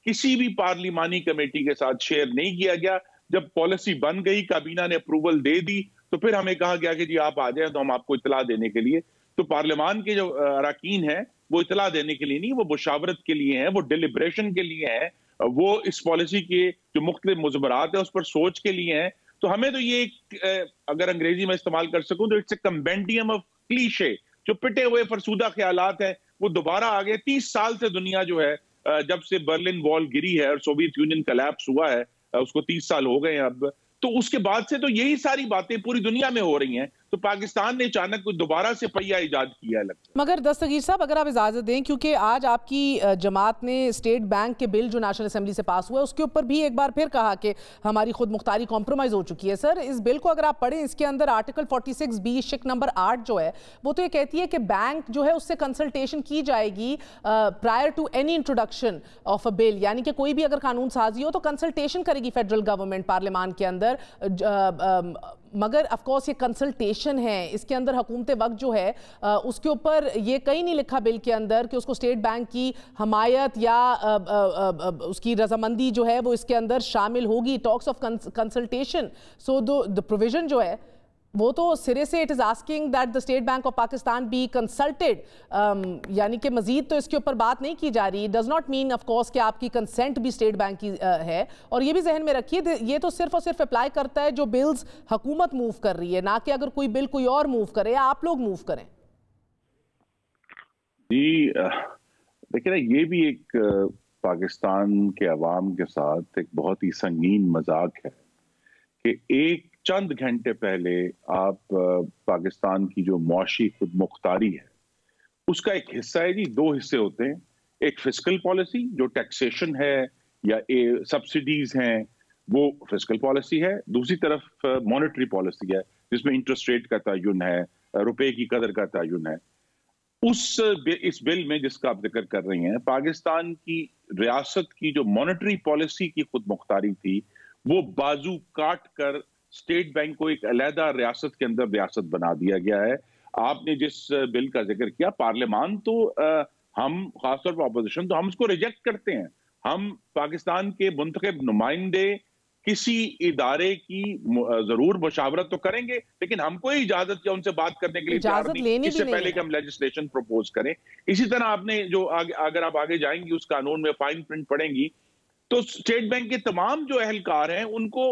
किसी भी पार्लिमानी कमेटी के साथ शेयर नहीं किया गया। जब पॉलिसी बन गई, काबीना ने अप्रूवल दे दी, तो फिर हमें कहा गया कि जी आप आ जाए तो हम आपको इतला देने के लिए। तो पार्लियामान के जो अरकान हैं वो इतला देने के लिए नहीं, वो मुशावरत के लिए हैं, वो डिलिब्रेशन के लिए हैं, वो इस पॉलिसी के जो मुख्तलिफ मुज़मरात है उस पर सोच के लिए हैं। तो हमें तो ये अगर अंग्रेजी में इस्तेमाल कर सकूं तो it's a compendium of cliché. जो पिटे हुए फरसूदा ख्यालात हैं वो दोबारा आ गए। 30 साल से दुनिया जो है, जब से बर्लिन वॉल गिरी है और सोवियत यूनियन कोलैप्स हुआ है, उसको 30 साल हो गए हैं अब, तो उसके बाद से तो यही सारी बातें पूरी दुनिया में हो रही हैं। तो पाकिस्तान ने अचानक कोई दोबारा से पहिया इजाद किया लगता है। मगर दस्तगीर साहब, अगर आप इजाजत दें, क्योंकि आज आपकी जमात ने स्टेट बैंक के बिल जो नेशनल असेंबली से पास हुआ है उसके ऊपर भी एक बार फिर कहा कि हमारी खुद मुख्तारी कॉम्प्रोमाइज हो चुकी है। सर, इस बिल को अगर आप पढ़ें, इसके अंदर आर्टिकल 46B शिक नंबर 8 जो है वो तो ये कहती है कि बैंक जो है उससे कंसल्टेशन की जाएगी prior to any introduction of a bill, यानी कि कोई भी अगर कानून साजी हो तो कंसल्टेशन करेगी फेडरल गवर्नमेंट पार्लियामान के अंदर। मगर ऑफ कोर्स ये कंसल्टेशन है, इसके अंदर हुकूमत वक्त जो है उसके ऊपर ये कहीं नहीं लिखा बिल के अंदर कि उसको स्टेट बैंक की हमायत या उसकी रजामंदी जो है वो इसके अंदर शामिल होगी। Talks of consultation, so the provision जो है वो तो सिरे से it is asking that the state bank of Pakistan B consulted, यानी कि मजीद तो इसके ऊपर बात नहीं की जा रही। Does not mean of course कि आपकी कंसेंट भी स्टेट बैंक की है। और ये भी जहन में रखिए, ये तो सिर्फ और सिर्फ अप्लाई करता है जो बिल्स हुकूमत मूव कर रही है, ना कि अगर कोई बिल कोई और मूव करे या आप लोग मूव करें। जी देखिए ना, ये भी एक पाकिस्तान के अवाम के साथ एक बहुत ही संगीन मजाक है कि एक चंद घंटे पहले आप पाकिस्तान की जो मुआशी खुद मुख्तारी है उसका एक हिस्सा है जी, दो हिस्से होते हैं। एक फिस्कल पॉलिसी जो टैक्सेशन है या सब्सिडीज हैं वो फिस्कल पॉलिसी है, दूसरी तरफ मॉनेटरी पॉलिसी है जिसमें इंटरेस्ट रेट का तयन है, रुपए की कदर का तयन है। इस बिल में जिसका आप जिक्र कर रही हैं, पाकिस्तान की रियासत की जो मॉनेटरी पॉलिसी की खुद मुख्तारी थी वो बाजू काट कर स्टेट बैंक को एक अलहदा रियासत के अंदर रियासत बना दिया गया है। आपने जिस बिल का जिक्र किया, पार्लियामान तो हम खासतौर पर अपोजिशन तो हम उसको रिजेक्ट करते हैं। हम पाकिस्तान के मुंतखब नुमाइंदे किसी इदारे की जरूर मुशावरत तो करेंगे, लेकिन हमको इजाजत या उनसे बात करने के लिए तैयार नहीं इससे पहले कि हम लेजिस्लेशन प्रपोज करें। इसी तरह आपने जो अगर आप आगे जाएंगी उस कानून में फाइन प्रिंट पढ़ेंगी तो स्टेट बैंक के तमाम जो अहलकार हैं उनको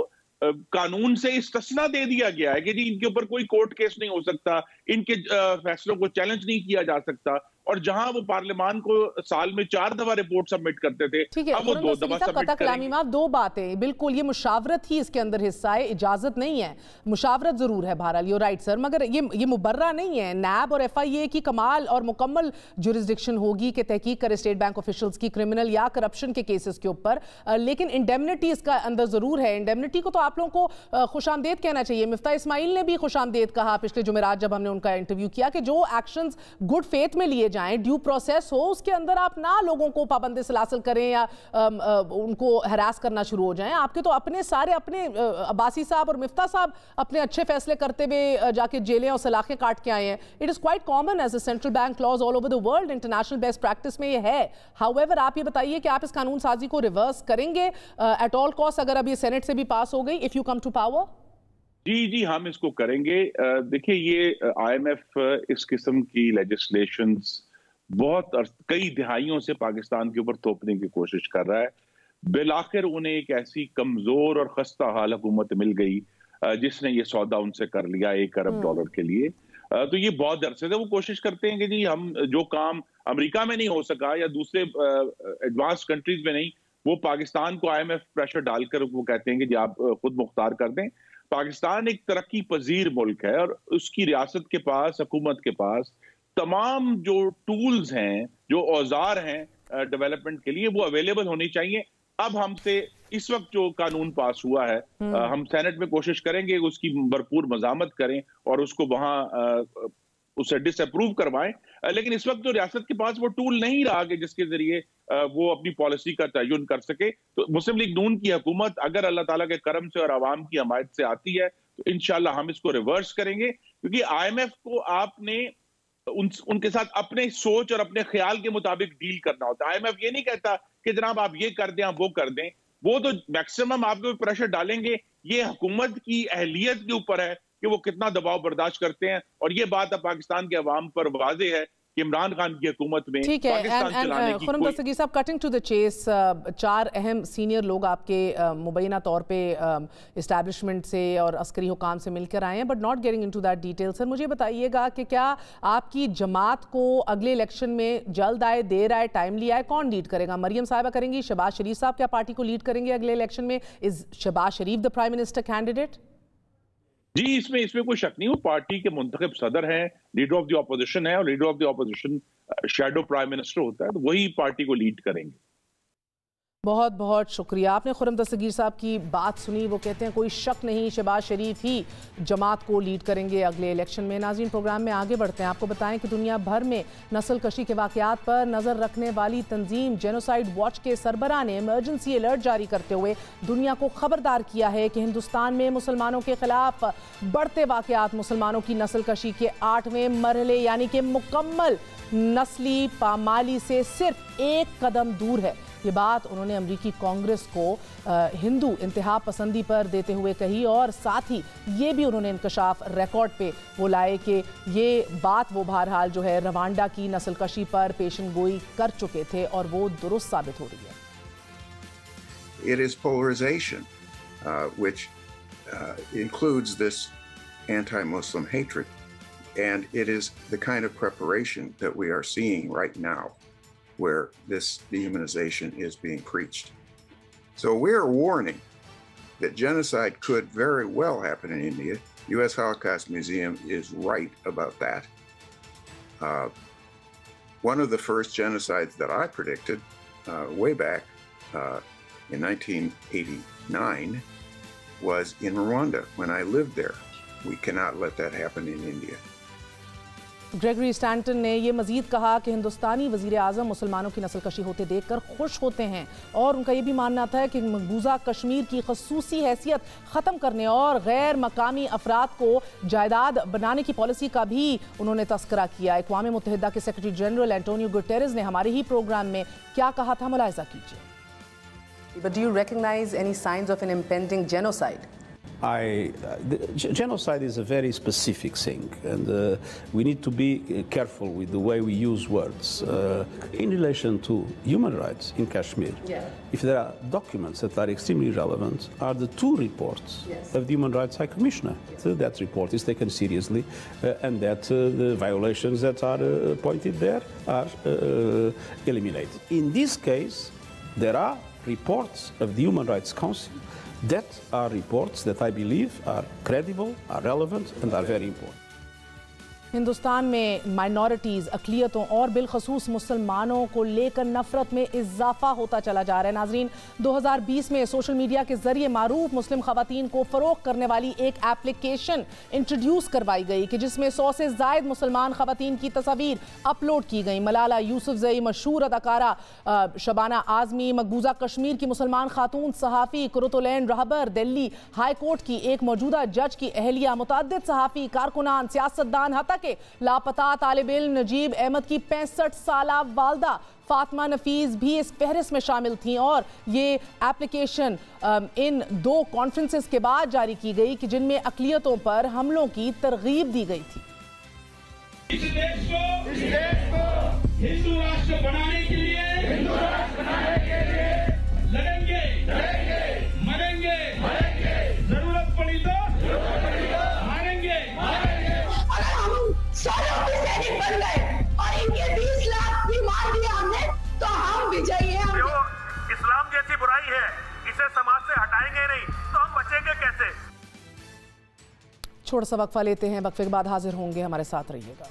कानून से इस्तिस्ना दे दिया गया है कि जी इनके ऊपर कोई कोर्ट केस नहीं हो सकता, इनके फैसलों को चैलेंज नहीं किया जा सकता। और जहां वो पार्लियामान को साल में 4 दफा रिपोर्ट सबमिट करते थे, अब वो 2 दफा सबमिट करेंगे। दो बातें, बिल्कुल ये मुशावरत ही इसके अंदर हिस्सा है, इजाजत नहीं है। मुशावरत जरूर है बहरहाल, यू राइट सर, मगर ये मुबर्रा नहीं है। नैब और FIA की कमाल और मुकम्मल जुरिस्डिक्शन होगी कि तहकीक करे स्टेट बैंक ऑफिशियल्स की क्रिमिनल या करप्शन के केसेस के ऊपर, लेकिन इंडेमनिटी इसका अंदर जरूर है। इंडेमनिटी को तो आप लोगों को खुशामदेद कहना चाहिए। मिफ्ता इस्माइल ने भी खुशामदेद कहा पिछले जुमेरात जब हमने उनका इंटरव्यू किया कि जो एक्शंस गुड फेथ में लिए जाएं, ड्यू प्रोसेस हो, उसके अंदर आप ना लोगों को पाबंदी सलासल करें या उनको हरास करना शुरू हो जाएं। आपके तो अपने सारे अब्बासी साहब और मिफ्ता साहब अपने अच्छे फैसले करते हुए जाके जेलें और सलाखें काट के आए हैं। It is quite common as a central bank laws all over the world, international best practice में ये है। हाउएवर आप ये बताइए कि आप इस कानून साजी को रिवर्स करेंगे एट ऑल कॉस्ट अगर अब ये सेनेट से भी पास हो गई, if you come to power? जी हम इसको करेंगे। देखिए ये IMF इस किस्म की लेजिस्लेशंस बहुत कई दिहाइयों से पाकिस्तान के ऊपर थोपने की कोशिश कर रहा है। बिलाखिर उन्हें एक ऐसी कमजोर और खस्ता हाल हुकूमत मिल गई जिसने ये सौदा उनसे कर लिया $1 अरब के लिए। तो ये बहुत अरसे से वो कोशिश करते हैं कि जी हम जो काम अमेरिका में नहीं हो सका या दूसरे एडवांस कंट्रीज में नहीं, वो पाकिस्तान को IMF प्रेशर डालकर वो कहते हैं कि जी आप खुद मुख्तार कर दें। पाकिस्तान एक तरक्की पजीर मुल्क है और उसकी रियासत के पास, हुकूमत के पास तमाम जो टूल्स हैं, जो औजार हैं डेवलपमेंट के लिए, वो अवेलेबल होनी चाहिए। अब हमसे इस वक्त जो कानून पास हुआ है, हम सेनेट में कोशिश करेंगे उसकी भरपूर मजामत करें और उसको वहां उसे डिसअप्रूव करवाएं। लेकिन इस वक्त तो रियासत के पास वो टूल नहीं रहा कि जिसके जरिए वो अपनी पॉलिसी का तयन कर सके। तो मुस्लिम लीग नून की हुकूमत अगर अल्लाह ताला के करम से और आवाम की हमायत से आती है तो इंशाल्लाह हम इसको रिवर्स करेंगे, क्योंकि IMF को आपने उनके साथ अपने सोच और अपने ख्याल के मुताबिक डील करना होता है। IMF ये नहीं कहता कि जनाब आप ये कर दें, आप वो कर दें। वो तो मैक्सिमम आपके ऊपर प्रेशर डालेंगे। ये हुकूमत की अहलियत के ऊपर है कि वो कितना दबाव बर्दाश्त करते हैं। और ये बात अब पाकिस्तान के अवाम पर वाज़ेह है कि इमरान खान की हुकूमत में पाकिस्तान चलाने की खुर्रम दस्तगीर साहब, कटिंग टू द चेस, 4 अहम सीनियर लोग आपके मुबैना तौर पे इस्टेब्लिशमेंट से और अस्करी हुकाम से मिलकर आए हैं, but not getting into that detail. Sir मुझे बताइएगा कि क्या आपकी जमात को अगले इलेक्शन में जल्द आए, देर आए, टाइमली आए, कौन लीड करेगा? मरियम साहिबा करेंगी? शहबाज शरीफ साहब क्या पार्टी को लीड करेंगे अगले इलेक्शन में? Is Shehbaz Sharif the prime minister candidate? जी, इसमें कोई शक नहीं, वो पार्टी के मुंतखब सदर हैं, लीडर ऑफ द ऑपोजिशन है, और leader of the opposition shadow prime minister होता है, तो वही पार्टी को लीड करेंगे। बहुत बहुत शुक्रिया। आपने खुर्रम दस्तगीर साहब की बात सुनी। वो कहते हैं कोई शक नहीं, शहबाज शरीफ ही जमात को लीड करेंगे अगले इलेक्शन में। नाज़रीन, प्रोग्राम में आगे बढ़ते हैं। आपको बताएं कि दुनिया भर में नस्ल कशी के वाक़यात पर नज़र रखने वाली तंजीम जेनोसाइड वॉच के सरबराह ने इमरजेंसी अलर्ट जारी करते हुए दुनिया को खबरदार किया है कि हिंदुस्तान में मुसलमानों के खिलाफ बढ़ते वाक़यात मुसलमानों की नस्ल कशी के 8वें मरहले यानी कि मुकम्मल नस्ली पामाली से सिर्फ एक कदम दूर है। ये बात उन्होंने अमरीकी कांग्रेस को हिंदू इंतहा पसंदी पर देते हुए कही, और साथ ही ये भी उन्होंने इंकशाफ रिकॉर्ड पे वो लाए कि ये बात वो बहरहाल जो है रवांडा की नस्ल कशी पर पेशन गोई कर चुके थे और वो दुरुस्त साबित हो रही है। It is polarization, which includes this anti-Muslim hatred, and it is the kind of preparation that we are seeing right now, where this dehumanization is being preached. So we're warning that genocide could very well happen in India. U.S. Holocaust Museum is right about that. One of the first genocides that I predicted way back in 1989 was in Rwanda when I lived there. We cannot let that happen in India. Gregory Stanton ने यह मजीद कहा कि हिंदुस्तानी वजीर आज़म मुसलमानों की नस्ल कशी होते देखकर खुश होते हैं, और उनका यह भी मानना था कि मकबूजा कश्मीर की खसूसी हैसियत ख़त्म करने और गैर मकामी अफराद को जायदाद बनाने की पॉलिसी का भी उन्होंने तस्करा किया। अक़वाम मुत्तहिदा के सेक्रेटरी जनरल एंटोनियो गुटेरेस ने हमारे ही प्रोग्राम में क्या कहा था, मुलाहिज़ा कीजिए। But do you recognize any signs of an impending genocide? Genocide is a very specific thing, and we need to be careful with the way we use words. In relation to human rights in Kashmir, if there are documents that are extremely relevant, are the 2 reports of the Human Rights High Commissioner. So that report is taken seriously, and that the violations that are pointed there are eliminated. In this case, there are reports of the Human Rights Council that are reports that I believe are credible, are relevant, and are very important. Hindustan में minorities, अक़लियतों और बिलखसूस मुसलमानों को लेकर नफरत में इजाफा होता चला जा रहा है। नाजरीन, 2020 में सोशल मीडिया के जरिए मारूफ मुस्लिम खवातीन को फ़रोग़ करने वाली एक एप्लीकेशन इंट्रोड्यूस करवाई गई कि जिसमें 100 से ज़ायद मुसलमान खवातीन की तस्वीर अपलोड की गई। मलाला यूसुफजई, मशहूर अदाकारा शबाना आज़मी, मकबूजा कश्मीर की मुसलमान खातून सहाफ़ी कुरतुलैन रहबर, दिल्ली हाई कोर्ट की एक मौजूदा जज की अहलिया, मुतअद्दिद सहाफ़ी, कारकुनान, सियासतदान, हत्ता के लापता तालिब इल्म नजीब अहमद की 65 साला वालदा फातिमा नफीस भी इस फहरिस्त में शामिल थीं। और ये एप्लीकेशन इन 2 कॉन्फ्रेंसेस के बाद जारी की गई कि जिनमें अक़लियतों पर हमलों की तरगीब दी गई थी। इस देश को हिंदू राष्ट्र बनाने के लिए लड़ेंगे, मरेंगे, जरूरत पड़ी तो मारेंगे। सैनिक बन गए और इनके 20 लाख भी मार दिया हमने, तो हम विजयी हैं। जो इस्लाम जैसी बुराई है, इसे समाज से हटाएंगे नहीं तो हम बचेंगे कैसे? छोटा सा वक्फा लेते हैं, वक्फे के बाद हाजिर होंगे, हमारे साथ रहिएगा।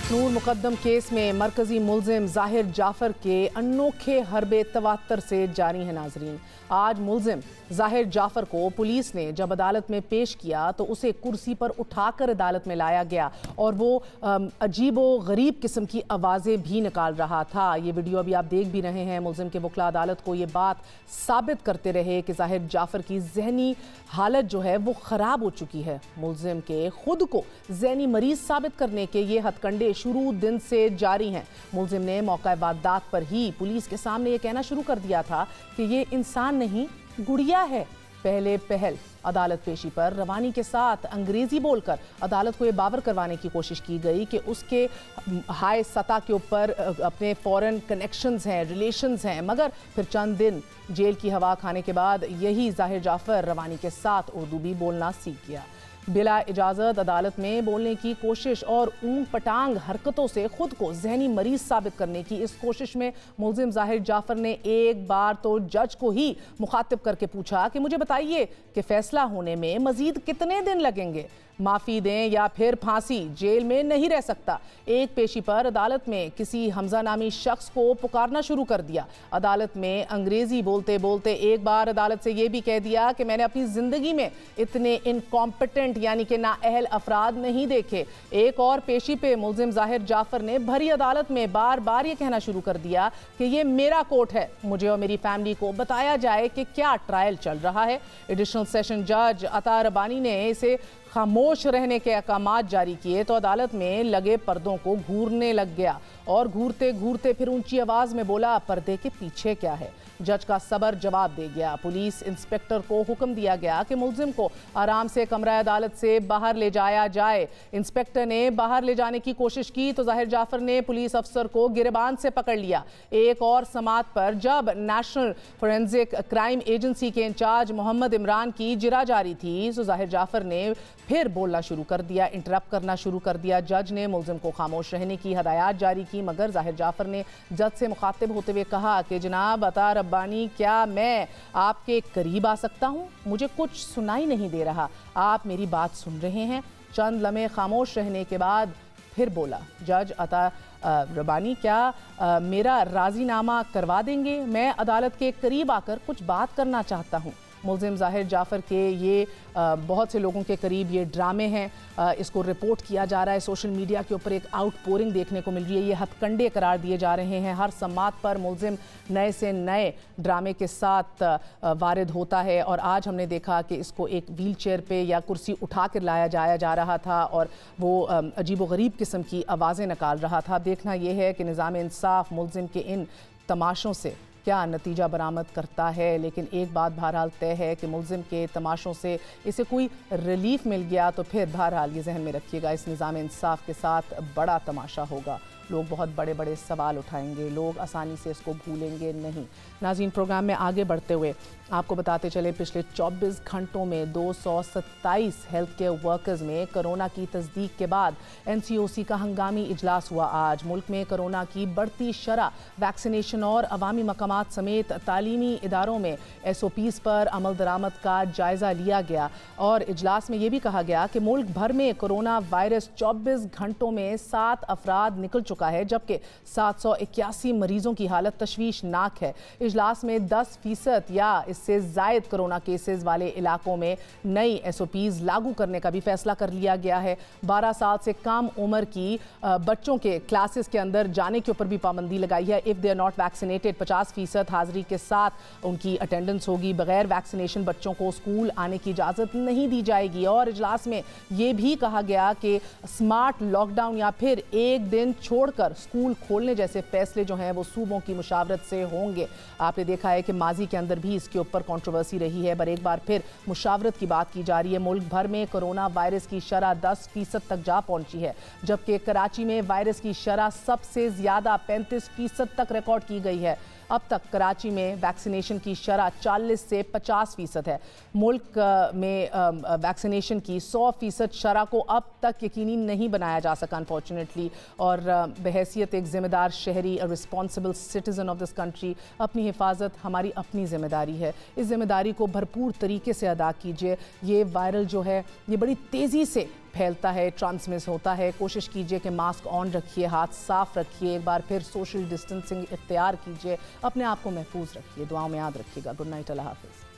नूर मुकद्दम केस में मरकजी मुल्जिम ज़ाहिर जाफ़र के अनोखे हरबे तवातर से जारी है। नाजरीन, आज मुल्जिम ज़ाहिर जाफ़र को पुलिस ने जब अदालत में पेश किया तो उसे कुर्सी पर उठाकर अदालत में लाया गया और वो अजीब व गरीब किस्म की आवाज़ें भी निकाल रहा था। ये वीडियो अभी आप देख भी रहे हैं। मुल्जिम के वकील अदालत को ये बात साबित करते रहे कि ज़ाहिर जाफ़र की जहनी हालत जो है वो ख़राब हो चुकी है। मुल्जिम के खुद को जहनी मरीज साबित करने के ये हथकंडे शुरू दिन से जारी हैं। मुल्जिम ने मौका वारदात पर ही पुलिस के सामने ये कहना शुरू कर दिया था कि ये इंसान नहीं गुड़िया है। पहले पहल अदालत पेशी पर रवानी के साथ अंग्रेजी बोलकर अदालत को ये बावर करवाने की कोशिश की गई कि उसके हाई सतह के ऊपर अपने फॉरेन कनेक्शंस हैं, रिलेशंस हैं, मगर फिर चंद दिन जेल की हवा खाने के बाद यही जाहिर जाफर रवानी के साथ उर्दू भी बोलना सीख गया। बिला इजाज़त अदालत में बोलने की कोशिश और ऊंग पटांग हरकतों से खुद को जहनी मरीज साबित करने की इस कोशिश में मुल्जिम जाहिर जाफर ने एक बार तो जज को ही मुखातिब करके पूछा कि मुझे बताइए कि फैसला होने में मजीद कितने दिन लगेंगे, माफ़ी दें या फिर फांसी, जेल में नहीं रह सकता। एक पेशी पर अदालत में किसी हमजा नामी शख्स को पुकारना शुरू कर दिया। अदालत में अंग्रेजी बोलते बोलते एक बार अदालत से यह भी कह दिया कि मैंने अपनी ज़िंदगी में इतने इनकॉम्पिटेंट यानी कि नाअहल अफराद नहीं देखे। एक और पेशी पे मुल्जिम जाहिर जाफर ने भरी अदालत में बार बार ये कहना शुरू कर दिया कि ये मेरा कोर्ट है, मुझे और मेरी फैमिली को बताया जाए कि क्या ट्रायल चल रहा है। एडिशनल सेशन जज अता रबानी ने इसे खामोश रहने के अहकामात जारी किए तो अदालत में लगे पर्दों को घूरने लग गया और घूरते घूरते फिर ऊंची आवाज में बोला, पर्दे के पीछे क्या है। जज का सबर जवाब दे गया। पुलिस इंस्पेक्टर को हुक्म दिया गया कि मुल्जिम को आराम से कमरा अदालत से बाहर ले जाया जाए। इंस्पेक्टर ने बाहर ले जाने की कोशिश की तो जाहिर जाफर ने पुलिस अफसर को गिरबान से पकड़ लिया। एक और समात पर जब नेशनल फोरेंसिक क्राइम एजेंसी के इंचार्ज मोहम्मद इमरान की जिरा जारी थी तो जाहिर जाफर ने फिर बोलना शुरू कर दिया, इंटरप्ट करना शुरू कर दिया। जज ने मुल्जिम को खामोश रहने की हदायत जारी की, मगर जाहिर जाफर ने जज से मुखातिब होते हुए कहा कि जनाब अता रब्बानी, क्या मैं आपके करीब आ सकता हूँ? मुझे कुछ सुनाई नहीं दे रहा, आप मेरी बात सुन रहे हैं? चंद लम्हे खामोश रहने के बाद फिर बोला जज अता रब्बानी, क्या मेरा राजीनामा करवा देंगे? मैं अदालत के करीब आकर कुछ बात करना चाहता हूँ। मुल्जिम जाहिर जाफर के ये बहुत से लोगों के करीब ये ड्रामे हैं, इसको रिपोर्ट किया जा रहा है। सोशल मीडिया के ऊपर एक आउटपोरिंग देखने को मिल रही है, ये हथकंडे करार दिए जा रहे हैं। हर समात पर मुल्जिम नए से नए ड्रामे के साथ वारिद होता है और आज हमने देखा कि इसको एक व्हील चेयर पे या कुर्सी उठा कर लाया जा रहा था और वो अजीबोगरीब किस्म की आवाज़ें निकाल रहा था। देखना यह है कि निज़ाम इंसाफ मुल्जिम के इन तमाशों से क्या नतीजा बरामद करता है। लेकिन एक बात बहरहाल तय है कि मुल्जिम के तमाशों से इसे कोई रिलीफ मिल गया तो फिर बहरहाल ये जहन में रखिएगा, इस निज़ाम इंसाफ के साथ बड़ा तमाशा होगा। लोग बहुत बड़े बड़े सवाल उठाएंगे, लोग आसानी से इसको भूलेंगे नहीं। नाज़रीन, प्रोग्राम में आगे बढ़ते हुए आपको बताते चले, पिछले 24 घंटों में 227 हेल्थ केयर वर्कर्स में कोरोना की तस्दीक के बाद NCOC का हंगामी इजलास हुआ। आज मुल्क में कोरोना की बढ़ती शरह, वैक्सीनेशन और अवामी मकामात समेत तालीमी इदारों में SOPs पर अमल दरामद का जायज़ा लिया गया और इजलास में यह भी कहा गया कि मुल्क भर में कोरोना वायरस 24 घंटों में 7 अफराद निकल चुका है, जबकि 781 मरीजों की हालत तशवीशनाक है। इजलास में 10% या इससे जायद कोरोना केसेस वाले इलाकों में नई SOPs लागू करने का भी फैसला कर लिया गया है। 12 साल से कम उम्र की बच्चों के क्लासेस के अंदर जाने के ऊपर भी पाबंदी लगाई है। If they are not vaccinated 50% हाजिरी के साथ उनकी अटेंडेंस होगी। बगैर वैक्सीनेशन बच्चों को स्कूल आने की इजाज़त नहीं दी जाएगी। और इजलास में ये भी कहा गया कि स्मार्ट लॉकडाउन या फिर एक दिन छोड़कर स्कूल खोलने जैसे फैसले जो हैं वो सूबों की मुशावरत से होंगे। आपने देखा है कि माजी के अंदर भी इसके ऊपर कंट्रोवर्सी रही है, पर एक बार फिर मुशावरत की बात की जा रही है। मुल्क भर में कोरोना वायरस की शरह 10% तक जा पहुंची है, जबकि कराची में वायरस की शरह सबसे ज़्यादा 35% तक रिकॉर्ड की गई है। अब तक कराची में वैक्सीनेशन की शरह 40 से 50% है। मुल्क में वैक्सीनेशन की 100% शरह को अब तक यकीनी नहीं बनाया जा सका अनफॉर्चुनेटली। और बहैसियत एक ज़िम्मेदार शहरी, responsible citizen of this country, अपनी हिफाजत हमारी अपनी ज़िम्मेदारी है। इस ज़िम्मेदारी को भरपूर तरीके से अदा कीजिए। ये वायरल जो है ये बड़ी तेज़ी से फैलता है, ट्रांसमिट होता है। कोशिश कीजिए कि मास्क ऑन रखिए, हाथ साफ रखिए, एक बार फिर सोशल डिस्टेंसिंग इख्तियार कीजिए, अपने आप को महफूज रखिए। दुआओं में याद रखिएगा। गुड नाइट, अल्लाह हाफिज़।